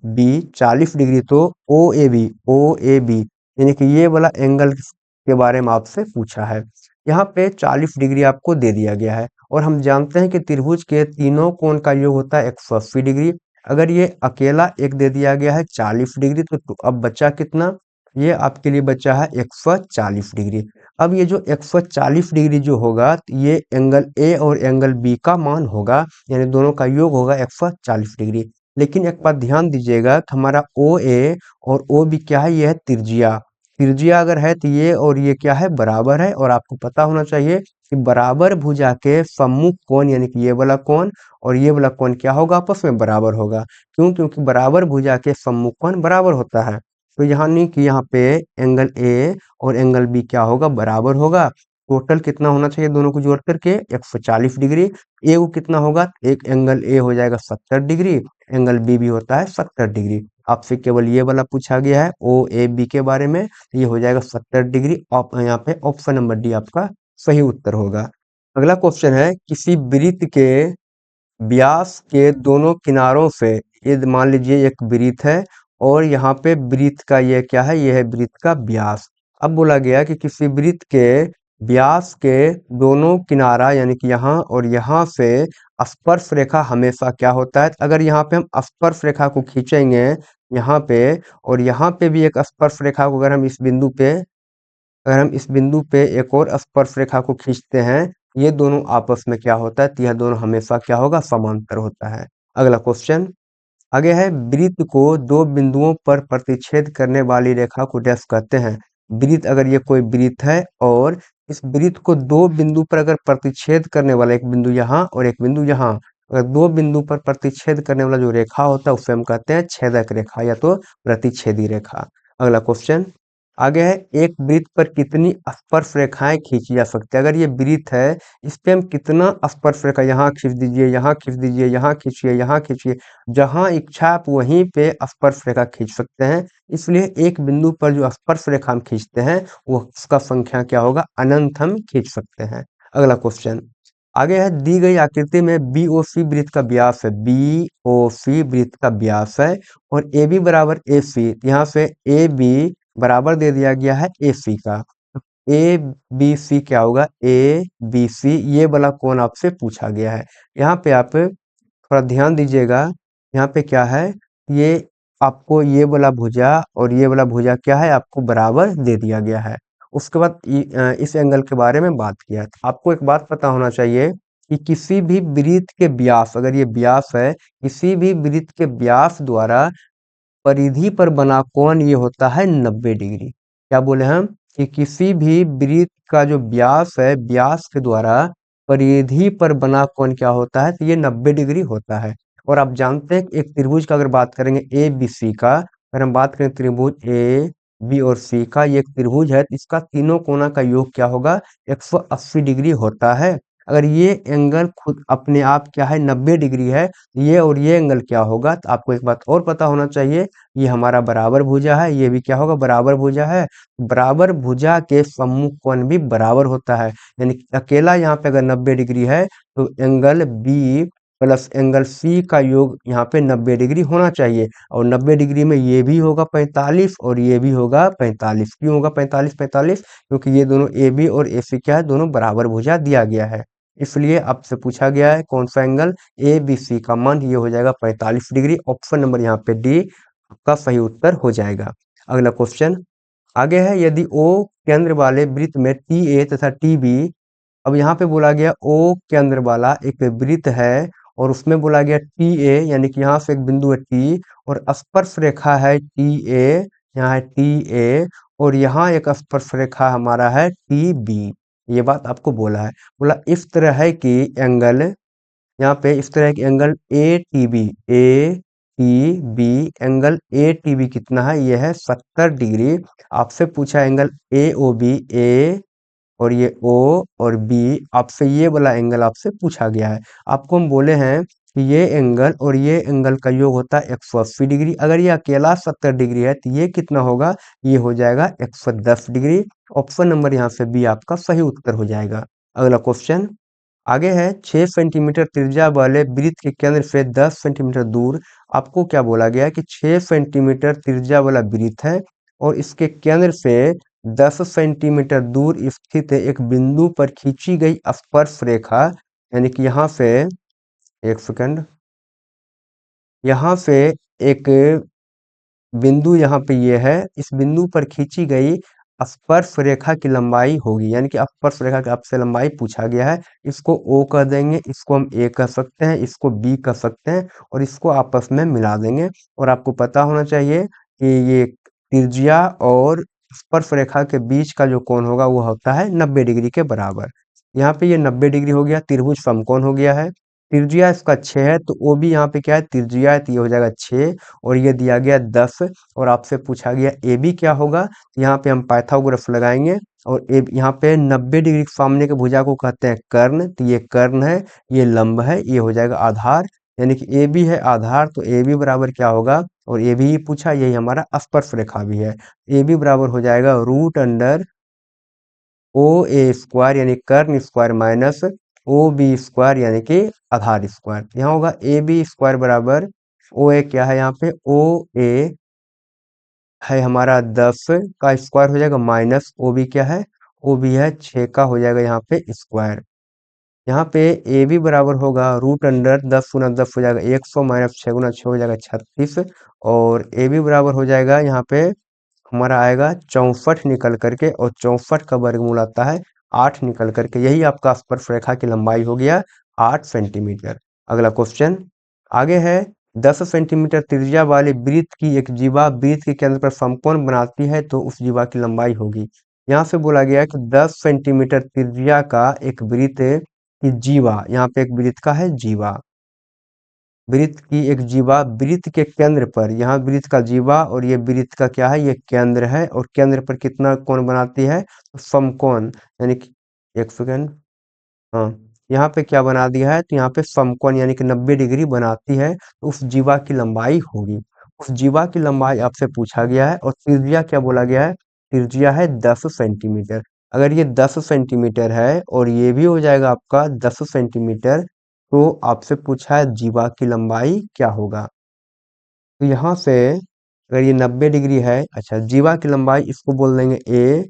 बी 40 डिग्री, तो ओ ए बी यानी कि ये वाला एंगल के बारे में आपसे पूछा है। यहाँ पे 40 डिग्री आपको दे दिया गया है, और हम जानते हैं कि त्रिभुज के तीनों कोण का योग होता है 180 डिग्री। अगर ये अकेला एक दे दिया गया है 40 डिग्री, तो अब बचा कितना, ये आपके लिए बचा है 140 डिग्री। अब ये जो 140 डिग्री जो होगा, तो ये एंगल ए और एंगल बी का मान होगा, यानी दोनों का योग होगा 140 डिग्री। लेकिन एक बात ध्यान दीजिएगा कि हमारा ओ ए और ओ बी क्या है, ये है त्रिज्या। त्रिज्या अगर है तो ये और ये क्या है, बराबर है। और आपको पता होना चाहिए कि बराबर भुजा के सम्मुख कोण यानी कि ये वाला कोण और ये वाला कोण क्या होगा, आपस में बराबर होगा। क्यों, क्योंकि बराबर भुजा के सम्मुख कोण बराबर होता है। तो यहाँ नहीं कि यहाँ पे एंगल ए और एंगल बी क्या होगा, बराबर होगा। टोटल कितना होना चाहिए दोनों को जोड़ करके, 140 डिग्री। ए को कितना होगा, एक एंगल ए हो जाएगा 70 डिग्री, एंगल बी भी होता है 70 डिग्री। आपसे केवल ये वाला पूछा गया है ओ ए बी के बारे में, ये हो जाएगा 70 डिग्री। यहाँ पे ऑप्शन नंबर डी आपका सही उत्तर होगा। अगला क्वेश्चन है, किसी वृत्त के व्यास के दोनों किनारों से ये मान लीजिए एक वृत्त है और यहाँ पे वृत्त का ये क्या है, ये है वृत्त का व्यास। अब बोला गया कि किसी वृत्त के व्यास के दोनों किनारा यानी कि यहाँ और यहाँ से स्पर्श रेखा हमेशा क्या होता है, अगर यहाँ पे हम स्पर्श रेखा को खींचेंगे यहाँ पे और यहाँ पे भी एक स्पर्श रेखा को अगर हम इस बिंदु पे एक और स्पर्श रेखा को खींचते हैं, ये दोनों आपस में क्या होता है, तो यह दोनों हमेशा क्या होगा, समांतर होता है। अगला क्वेश्चन आगे है, वृत्त को दो बिंदुओं पर प्रतिच्छेद करने वाली रेखा को डैश कहते हैं। वृत्त, अगर ये कोई वृत्त है और इस वृत्त को दो बिंदु पर अगर प्रतिच्छेद करने वाला, एक बिंदु यहाँ और एक बिंदु यहाँ, अगर दो बिंदु पर प्रतिच्छेद करने वाला जो रेखा होता है उसे हम कहते हैं छेदक रेखा या तो प्रतिच्छेदी रेखा। अगला क्वेश्चन आगे है, एक वृत्त पर कितनी स्पर्श रेखाएं खींची जा सकती है। अगर ये वृत्त है, इस पे हम कितना स्पर्श रेखा, यहाँ खींच दीजिए, यहाँ खींच दीजिए, यहाँ खींचिए, यहाँ खींचिए, जहां इच्छा आप वहीं पे स्पर्श रेखा खींच सकते हैं। इसलिए एक बिंदु पर जो स्पर्श रेखा हम खींचते हैं वो उसका संख्या क्या होगा, अनंत हम खींच सकते हैं। अगला क्वेश्चन आगे है, दी गई आकृति में BOC वृत्त का व्यास है, BOC वृत्त का व्यास है और AB बराबर AC, यहाँ से AB बराबर दे दिया गया है AC का। ABC क्या होगा, ABC ये वाला कोण आपसे पूछा गया है। यहाँ पे आप थोड़ा ध्यान दीजिएगा, यहाँ पे क्या है, ये आपको ये वाला भुजा और ये वाला भुजा क्या है, आपको बराबर दे दिया गया है। उसके बाद इस एंगल के बारे में बात किया है। आपको एक बात पता होना चाहिए कि किसी भी वृत्त के व्यास, अगर ये व्यास है, किसी भी वृत्त के व्यास द्वारा परिधि पर बना कोण ये होता है 90 डिग्री। क्या बोले हम कि किसी भी वृत्त का जो व्यास है, व्यास के द्वारा परिधि पर बना कोण क्या होता है, तो ये 90 डिग्री होता है। और आप जानते हैं कि एक त्रिभुज का अगर बात करेंगे ABC का, अगर हम बात करें त्रिभुज A B और C का, ये एक त्रिभुज है, तो इसका तीनों कोणों का योग क्या होगा, 180 डिग्री होता है। अगर ये एंगल खुद अपने आप क्या है 90 डिग्री है, ये और ये एंगल क्या होगा, तो आपको एक बात और पता होना चाहिए, ये हमारा बराबर भुजा है, ये भी क्या होगा, बराबर भुजा है। बराबर भुजा के सम्मुख कोण भी बराबर होता है, यानी कि अकेला यहाँ पे अगर 90 डिग्री है तो angle B plus angle C का योग यहाँ पे 90 डिग्री होना चाहिए। और 90 डिग्री में ये भी होगा 45 और ये भी होगा 45। क्यों होगा 45 क्योंकि ये दोनों AB और AC क्या है, दोनों बराबर भुजा दिया गया है। इसलिए आपसे पूछा गया है कौन सा एंगल, ABC का मान ये हो जाएगा 45 डिग्री। ऑप्शन नंबर यहाँ पे D आपका सही उत्तर हो जाएगा। अगला क्वेश्चन आगे है, यदि O केंद्र वाले वृत्त में TA तथा TB, अब यहाँ पे बोला गया O केंद्र वाला एक वृत्त है और उसमें बोला गया TA, यानी कि यहाँ से एक बिंदु है T और स्पर्श रेखा है TA, यहाँ है TA और यहाँ एक स्पर्श रेखा हमारा है TB। ये बात आपको बोला है, बोला इस तरह है कि एंगल, यहाँ पे इस तरह के एंगल ATB एंगल ATB कितना है, यह है 70 डिग्री। आपसे पूछा एंगल AOB, A और ये O और B, आपसे ये वाला एंगल आपसे पूछा गया है। आपको हम बोले हैं कि ये एंगल और ये एंगल का योग होता है 180 डिग्री। अगर ये अकेला 70 डिग्री है तो ये कितना होगा, ये हो जाएगा 110 डिग्री। ऑप्शन नंबर यहाँ से B आपका सही उत्तर हो जाएगा। अगला क्वेश्चन आगे है, 6 सेंटीमीटर त्रिज्या वाले वृत्त के केंद्र से 10 सेंटीमीटर दूर, आपको क्या बोला गया है कि 6 सेंटीमीटर त्रिज्या वाला वृत्त है और इसके केंद्र से 10 सेंटीमीटर दूर स्थित एक बिंदु पर खींची गई स्पर्श रेखा, यानी कि यहाँ से एक सेकंड, यहाँ से एक बिंदु यहाँ पे ये है, इस बिंदु पर खींची गई स्पर्श रेखा की लंबाई होगी, यानी कि स्पर्श रेखा की आपसे लंबाई पूछा गया है। इसको O कह देंगे, इसको हम A कह सकते हैं, इसको B कह सकते हैं और इसको आपस में मिला देंगे। और आपको पता होना चाहिए कि ये त्रिज्या और स्पर्श रेखा के बीच का जो कोण होगा वो होता है 90 डिग्री के बराबर। यहाँ पे ये 90 डिग्री हो गया, त्रिभुज समकोण हो गया है। त्रिज्या इसका 6 है तो O भी यहाँ पे क्या है, त्रिज्या है, तो ये हो जाएगा 6 और ये दिया गया 10 और आपसे पूछा गया AB क्या होगा, यहाँ पे हम पाइथागोरस लगाएंगे और यहाँ पे 90 डिग्री के सामने के भुजा को कहते हैं कर्ण, तो ये कर्ण है, ये लंब है, ये हो जाएगा आधार, यानी कि AB है आधार, तो AB बराबर क्या होगा, और AB ही पूछा, यही हमारा स्पर्श रेखा भी है। AB बराबर हो जाएगा रूट अंडर OA स्क्वायर यानी कर्ण स्क्वायर माइनस OB स्क्वायर यानी कि आधार स्क्वायर। यहाँ होगा AB स्क्वायर बराबर ओ ए क्या है यहाँ पे, ओ ए है हमारा 10 का स्क्वायर हो जाएगा, माइनस ओ बी क्या है, ओ बी है 6 का हो जाएगा यहाँ पे स्क्वायर। यहाँ पे ए बी बराबर होगा रूट अंडर 10 गुना 10 हो जाएगा 100 माइनस 6 गुना 6 हो जाएगा 36। और ए बी बराबर हो जाएगा यहाँ पे हमारा आएगा 64 निकल करके, और 64 का वर्गमूल आता है 8 निकल करके। यही आपका स्पर्शरेखा की लंबाई हो गया 8 सेंटीमीटर। अगला क्वेश्चन आगे है, 10 सेंटीमीटर त्रिज्या वाले वृत्त की एक जीवा वृत्त के केंद्र पर समकोण बनाती है तो उस जीवा की लंबाई होगी। यहाँ से बोला गया है कि 10 सेंटीमीटर त्रिज्या का एक वृत्त की जीवा, यहाँ पे एक वृत्त का है जीवा, वृत्त की एक जीवा वृत्त के केंद्र पर, यहाँ वृत्त का जीवा और ये वृत्त का क्या है, ये केंद्र है, और केंद्र पर कितना कोण बनाती है, समकोण, यानी कि एक सेकेंड, हाँ, यहाँ पे क्या बना दिया है, तो यहाँ पे समकोण यानी कि 90 डिग्री बनाती है तो उस जीवा की लंबाई होगी। उस जीवा की लंबाई आपसे पूछा गया है, और त्रिज्या क्या बोला गया है, त्रिज्या है 10 सेंटीमीटर। अगर ये 10 सेंटीमीटर है और ये भी हो जाएगा आपका 10 सेंटीमीटर, तो आपसे पूछा है जीवा की लंबाई क्या होगा। तो यहाँ से अगर ये 90 डिग्री है, अच्छा जीवा की लंबाई इसको बोल देंगे ए,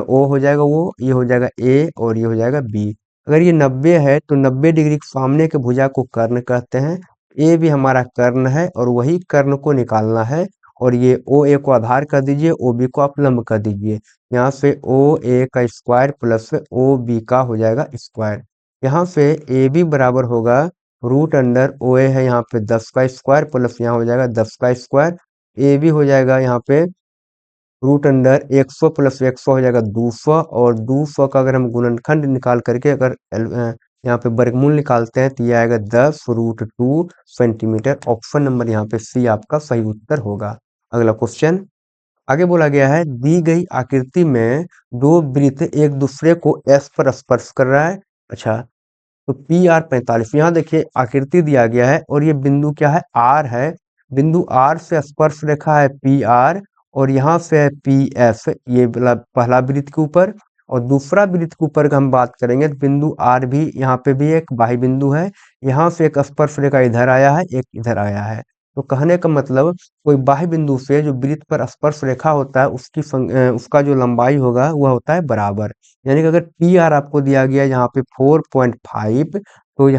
ओ हो जाएगा वो, ये हो जाएगा ए और ये हो जाएगा बी। अगर ये 90 है तो 90 डिग्री के सामने के भुजा को कर्ण कहते हैं। ए भी हमारा कर्ण है और वही कर्ण को निकालना है, और ये ओ ए को आधार कर दीजिए, ओ बी को आप लंब कर दीजिए। यहाँ से ओ ए का स्क्वायर प्लस ओ बी का हो जाएगा स्क्वायर। यहाँ से ए बी बराबर होगा रूट अंडर ओ ए है यहाँ पे 10 का स्क्वायर प्लस यहाँ हो जाएगा 10 का स्क्वायर। ए बी हो जाएगा यहाँ पे रूट अंडर 100 प्लस 100 हो जाएगा 200, और 200 का अगर हम गुणनखंड निकाल करके अगर यहाँ पे वर्गमूल निकालते हैं तो ये आएगा 10√2 सेंटीमीटर। ऑप्शन नंबर यहाँ पे सी आपका सही उत्तर होगा। अगला क्वेश्चन आगे बोला गया है, दी गई आकृति में दो वृत्त एक दूसरे को एस पर स्पर्श कर रहा है। अच्छा, तो पी आर 45, यहाँ देखिए आकृति दिया गया है और ये बिंदु क्या है, आर है। बिंदु आर से स्पर्श रेखा है पी आर, और यहाँ से है पी एस, ये पहला वृत्त के ऊपर। और दूसरा वृत्त के ऊपर का हम बात करेंगे तो बिंदु आर भी, यहाँ पे भी एक बाह्य बिंदु है। यहाँ से एक स्पर्श रेखा इधर आया है, एक इधर आया है। तो कहने का मतलब कोई बाह्य बिंदु से जो वृत्त पर स्पर्श रेखा होता है उसकी उसका जो लंबाई होगा वह होता है बराबर। यानी कि अगर पी आर आपको दिया गया यहाँ पे 4.5, तो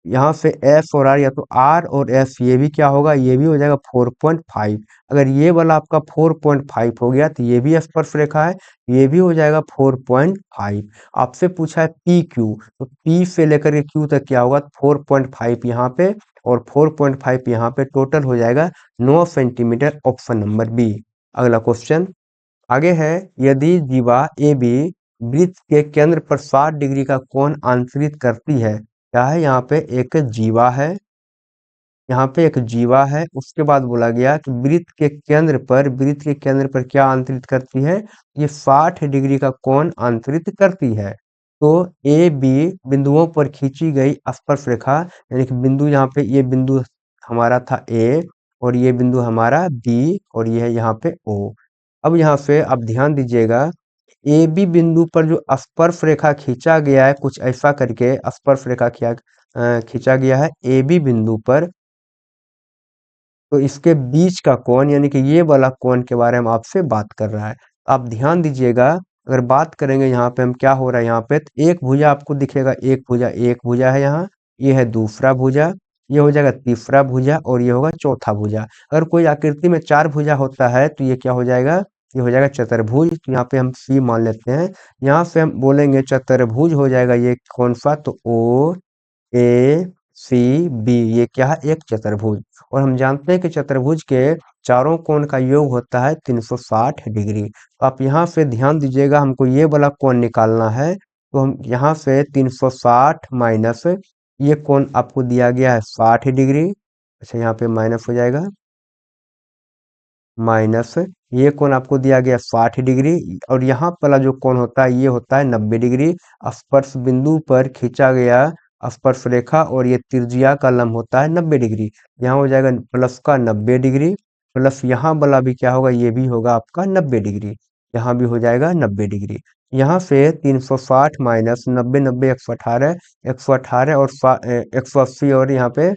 यहाँ से एस और आर, या तो आर और एस ये भी क्या होगा, ये भी हो जाएगा 4.5। अगर ये वाला आपका 4.5 हो गया तो ये भी स्पर्श रेखा है, ये भी हो जाएगा 4.5। आपसे पूछा है पी क्यू, तो पी से लेकर के क्यू तक क्या होगा, 4.5 यहाँ पे और 4.5 यहाँ पे, टोटल हो जाएगा 9 सेंटीमीटर। Option number B. अगला क्वेश्चन आगे है, यदि जीवा ए बी वृत्त के केंद्र पर 60 डिग्री का कोण अंतरित करती है, क्या है, यहाँ पे एक जीवा है, यहाँ पे एक जीवा है। उसके बाद बोला गया कि वृत्त के केंद्र पर क्या अंतरित करती है, ये 60 डिग्री का कोण अंतरित करती है। तो ए बी बिंदुओं पर खींची गई स्पर्श रेखा, यानी कि बिंदु यहाँ पे, ये बिंदु हमारा था ए, और ये बिंदु हमारा बी, और ये है यहाँ पे ओ। अब यहाँ से आप ध्यान दीजिएगा, ए बी बिंदु पर जो स्पर्श रेखा खींचा गया है, कुछ ऐसा करके स्पर्श रेखा खींचा गया है ए बी बिंदु पर, तो इसके बीच का कोण यानी कि ये वाला कोण के बारे में आपसे बात कर रहा है। आप ध्यान दीजिएगा, अगर बात करेंगे यहाँ पे हम, क्या हो रहा है यहाँ पे, तो एक भुजा आपको दिखेगा, एक भुजा है यहाँ, ये है दूसरा भुजा, ये हो जाएगा तीसरा भुजा, और ये होगा चौथा भुजा। अगर कोई आकृति में 4 भुजा होता है तो ये क्या हो जाएगा, ये हो जाएगा चतुर्भुज। तो यहाँ पे हम सी मान लेते हैं। यहाँ से हम बोलेंगे चतुर्भुज हो जाएगा ये कौन सा, तो ओ ए सी बी, ये क्या है, एक चतुर्भुज। और हम जानते हैं कि चतुर्भुज के चारों कोण का योग होता है 360 डिग्री। तो आप यहाँ से ध्यान दीजिएगा, हमको ये वाला कोण निकालना है, तो हम यहाँ से 360 माइनस ये कोण आपको दिया गया है 60 डिग्री, अच्छा यहाँ पे माइनस हो जाएगा, माइनस ये कोण आपको दिया गया 60 डिग्री, और यहाँ वाला जो कोण होता है ये होता है 90 डिग्री। स्पर्श बिंदु पर खींचा गया स्पर्श रेखा और ये त्रिज्या का लंब होता है 90 डिग्री। यहाँ हो जाएगा प्लस का 90 डिग्री, प्लस यहाँ वाला भी क्या होगा, ये भी होगा आपका 90 डिग्री, यहाँ भी हो जाएगा 90 डिग्री। यहाँ से 360 माइनस 90, 90 118, 118 और 180, और यहाँ पे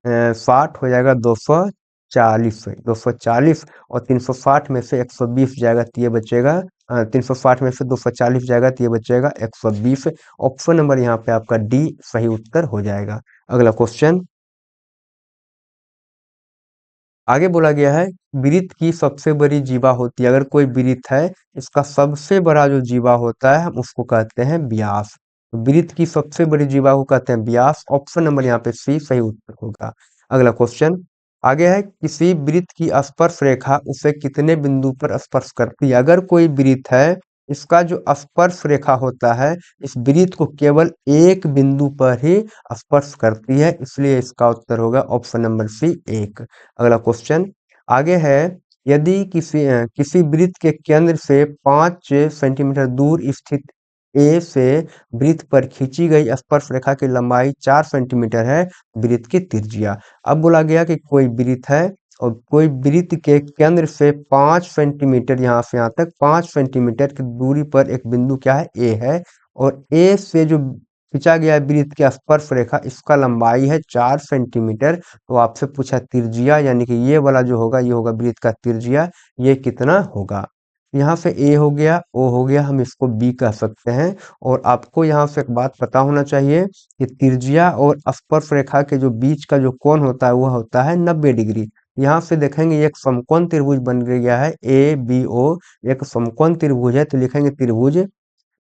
60 हो जाएगा 240 और 360 में से 120 जाएगा तो ये बचेगा 360 में से 240 जाएगा तो ये बचेगा 120। ऑप्शन नंबर यहाँ पे आपका डी सही उत्तर हो जाएगा। अगला क्वेश्चन आगे बोला गया है, वृत्त की सबसे बड़ी जीवा होती है। अगर कोई वृत्त है, इसका सबसे बड़ा जो जीवा होता है हम उसको कहते हैं व्यास। वृत्त की सबसे बड़ी जीवा को कहते हैं व्यास। ऑप्शन नंबर यहाँ पे सी सही उत्तर होगा। अगला क्वेश्चन आगे है, किसी वृत्त की स्पर्श रेखा उसे कितने बिंदु पर स्पर्श करती है। अगर कोई वृत्त है, इसका जो स्पर्श रेखा होता है इस वृत्त को केवल एक बिंदु पर ही स्पर्श करती है, इसलिए इसका उत्तर होगा ऑप्शन नंबर सी 1। अगला क्वेश्चन आगे है, यदि किसी वृत्त के केंद्र से 5 सेंटीमीटर दूर स्थित ए से वृत्त पर खींची गई स्पर्श रेखा की लंबाई 4 सेंटीमीटर है, वृत्त की त्रिज्या। अब बोला गया कि कोई वृत्त है और कोई वृत्त के केंद्र से 5 सेंटीमीटर यहाँ से यहाँ तक 5 सेंटीमीटर की दूरी पर एक बिंदु क्या है, ए है, और ए से जो खींचा गया वृत्त की स्पर्श रेखा इसका लंबाई है 4 सेंटीमीटर। तो आपसे पूछा त्रिज्या, यानी कि ये वाला जो होगा ये होगा वृत्त का त्रिज्या, ये कितना होगा। यहाँ से ए हो गया, ओ हो गया, हम इसको बी कह सकते हैं। और आपको यहाँ से एक बात पता होना चाहिए कि त्रिज्या और स्पर्श रेखा के जो बीच का जो कोण होता है वह होता है 90 डिग्री। यहाँ से देखेंगे एक समकोण त्रिभुज बन गया है ए बी ओ, एक समकोण त्रिभुज है तो लिखेंगे त्रिभुज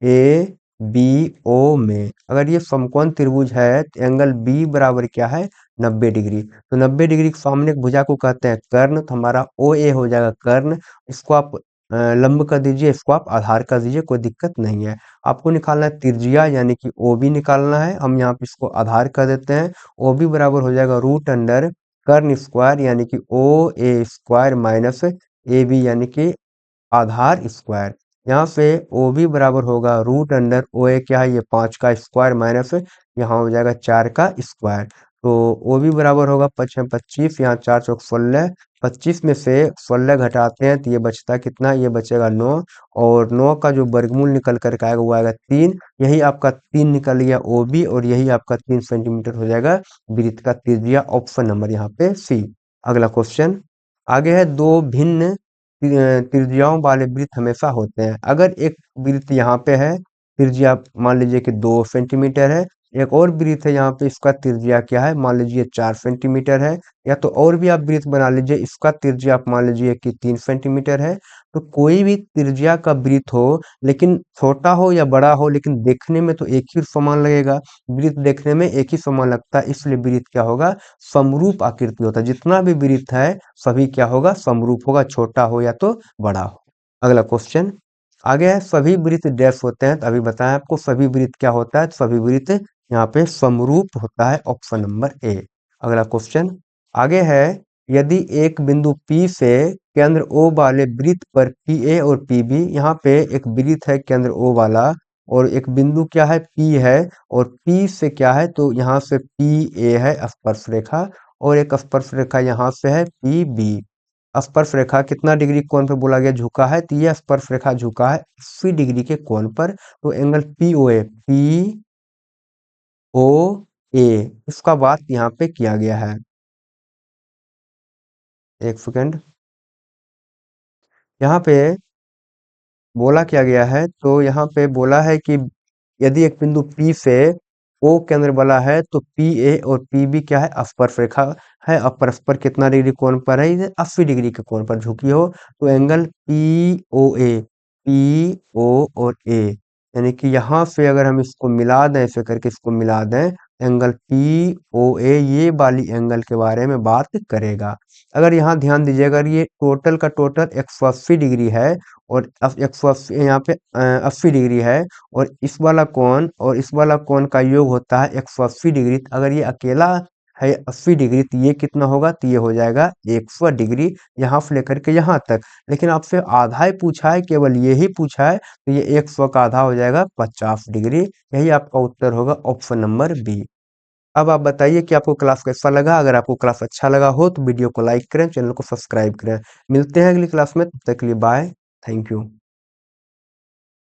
ए बी ओ में। अगर ये समकोण त्रिभुज है तो एंगल बी बराबर क्या है, 90 डिग्री। तो 90 डिग्री के सामने एक भुजा को कहते हैं कर्ण, तो हमारा ओ ए हो जाएगा कर्ण। इसको आप लंब कर दीजिए, इसको आप आधार कर दीजिए, कोई दिक्कत नहीं है। आपको निकालना है त्रिज्या, यानी कि ओ बी निकालना है। हम यहाँ पे इसको आधार कर देते हैं। ओ बी बराबर हो जाएगा रूट अंडर कर्ण स्क्वायर, यानी कि ओ ए स्क्वायर माइनस ए बी, यानी कि आधार स्क्वायर। यहाँ से ओ बी बराबर होगा रूट अंडर ओ ए क्या है, ये 5 का स्क्वायर माइनस यहाँ हो जाएगा 4 का स्क्वायर। तो ओ बी बराबर होगा 5 25, यहाँ 4 चौक 16, 25 में से 16 घटाते हैं तो ये बचता कितना, ये बचेगा 9, और 9 का जो वर्गमूल निकल कर के आएगा वो आएगा 3। यही आपका 3 निकल गया ओ बी, और यही आपका 3 सेंटीमीटर हो जाएगा वृत्त का त्रिज्या। ऑप्शन नंबर यहाँ पे सी। अगला क्वेश्चन आगे है, दो भिन्न त्रिज्याओं वाले वृत्त हमेशा होते हैं। अगर एक वृत्त यहाँ पे है, त्रिज्या मान लीजिए कि 2 सेंटीमीटर है, एक और वृत्त है यहाँ पे, इसका त्रिज्या क्या है, मान लीजिए 4 सेंटीमीटर है, या तो और भी आप वृत्त बना लीजिए, इसका त्रिज्या आप मान लीजिए कि 3 सेंटीमीटर है। तो कोई भी त्रिज्या का वृत्त हो, लेकिन छोटा हो या बड़ा हो, लेकिन देखने में तो एक ही समान लगेगा। वृत्त देखने में एक ही समान लगता है, इसलिए वृत्त क्या होगा, समरूप आकृति होता है। जितना भी वृत्त है सभी क्या होगा, समरूप होगा, छोटा हो या तो बड़ा हो। अगला क्वेश्चन आगे है, सभी वृत्त डैश होते हैं। तो अभी बताएं आपको सभी वृत्त क्या होता है, तो सभी वृत्त यहाँ पे समरूप होता है। Option number A. अगला क्वेश्चन आगे है, यदि एक बिंदु P से केंद्र O वाले वृत्त पर PA और PB, यहाँ पे एक वृत्त है केंद्र O वाला, और एक बिंदु क्या है, P है, और P से क्या है, तो यहाँ से PA है स्पर्श रेखा, और एक स्पर्श रेखा यहाँ से है PB। स्पर्श रेखा कितना डिग्री कोण पे बोला गया, झुका है, तो ये स्पर्श रेखा झुका है 80 डिग्री के कोण पर। तो एंगल POA POA इसका बात यहाँ पे किया गया है। एक सेकंड, यहाँ पे बोला क्या गया है, तो यहाँ पे बोला है कि यदि एक बिंदु P से O केंद्र वाला है तो PA और PB क्या है, स्पर्श रेखा है। अब परस्पर कितना डिग्री कोण पर है, ये 80 डिग्री के कोण पर झुकी हो, तो एंगल POA PO और A, यानी कि यहाँ से अगर हम इसको मिला दें, ऐसे करके इसको मिला दें, एंगल POA ये वाली एंगल के बारे में बात करेगा। अगर यहाँ ध्यान दीजिएगा, अगर ये टोटल का टोटल 180 डिग्री है, और 180 यहाँ पे 80 डिग्री है, और इस वाला कोण और इस वाला कोण का योग होता है 180 डिग्री। अगर ये अकेला है 80 डिग्री तो ये कितना होगा, तो ये हो जाएगा 100 डिग्री, यहाँ से लेकर के यहाँ तक। लेकिन आपसे आधा ही पूछा है, केवल ये ही पूछा है, तो ये 100 का आधा हो जाएगा 50 डिग्री। यही आपका उत्तर होगा ऑप्शन नंबर बी। अब आप बताइए कि आपको क्लास कैसा लगा। अगर आपको क्लास अच्छा लगा हो तो वीडियो को लाइक करें, चैनल को सब्सक्राइब करें। मिलते हैं अगली क्लास में, तब तक के लिए बाय, थैंक यू।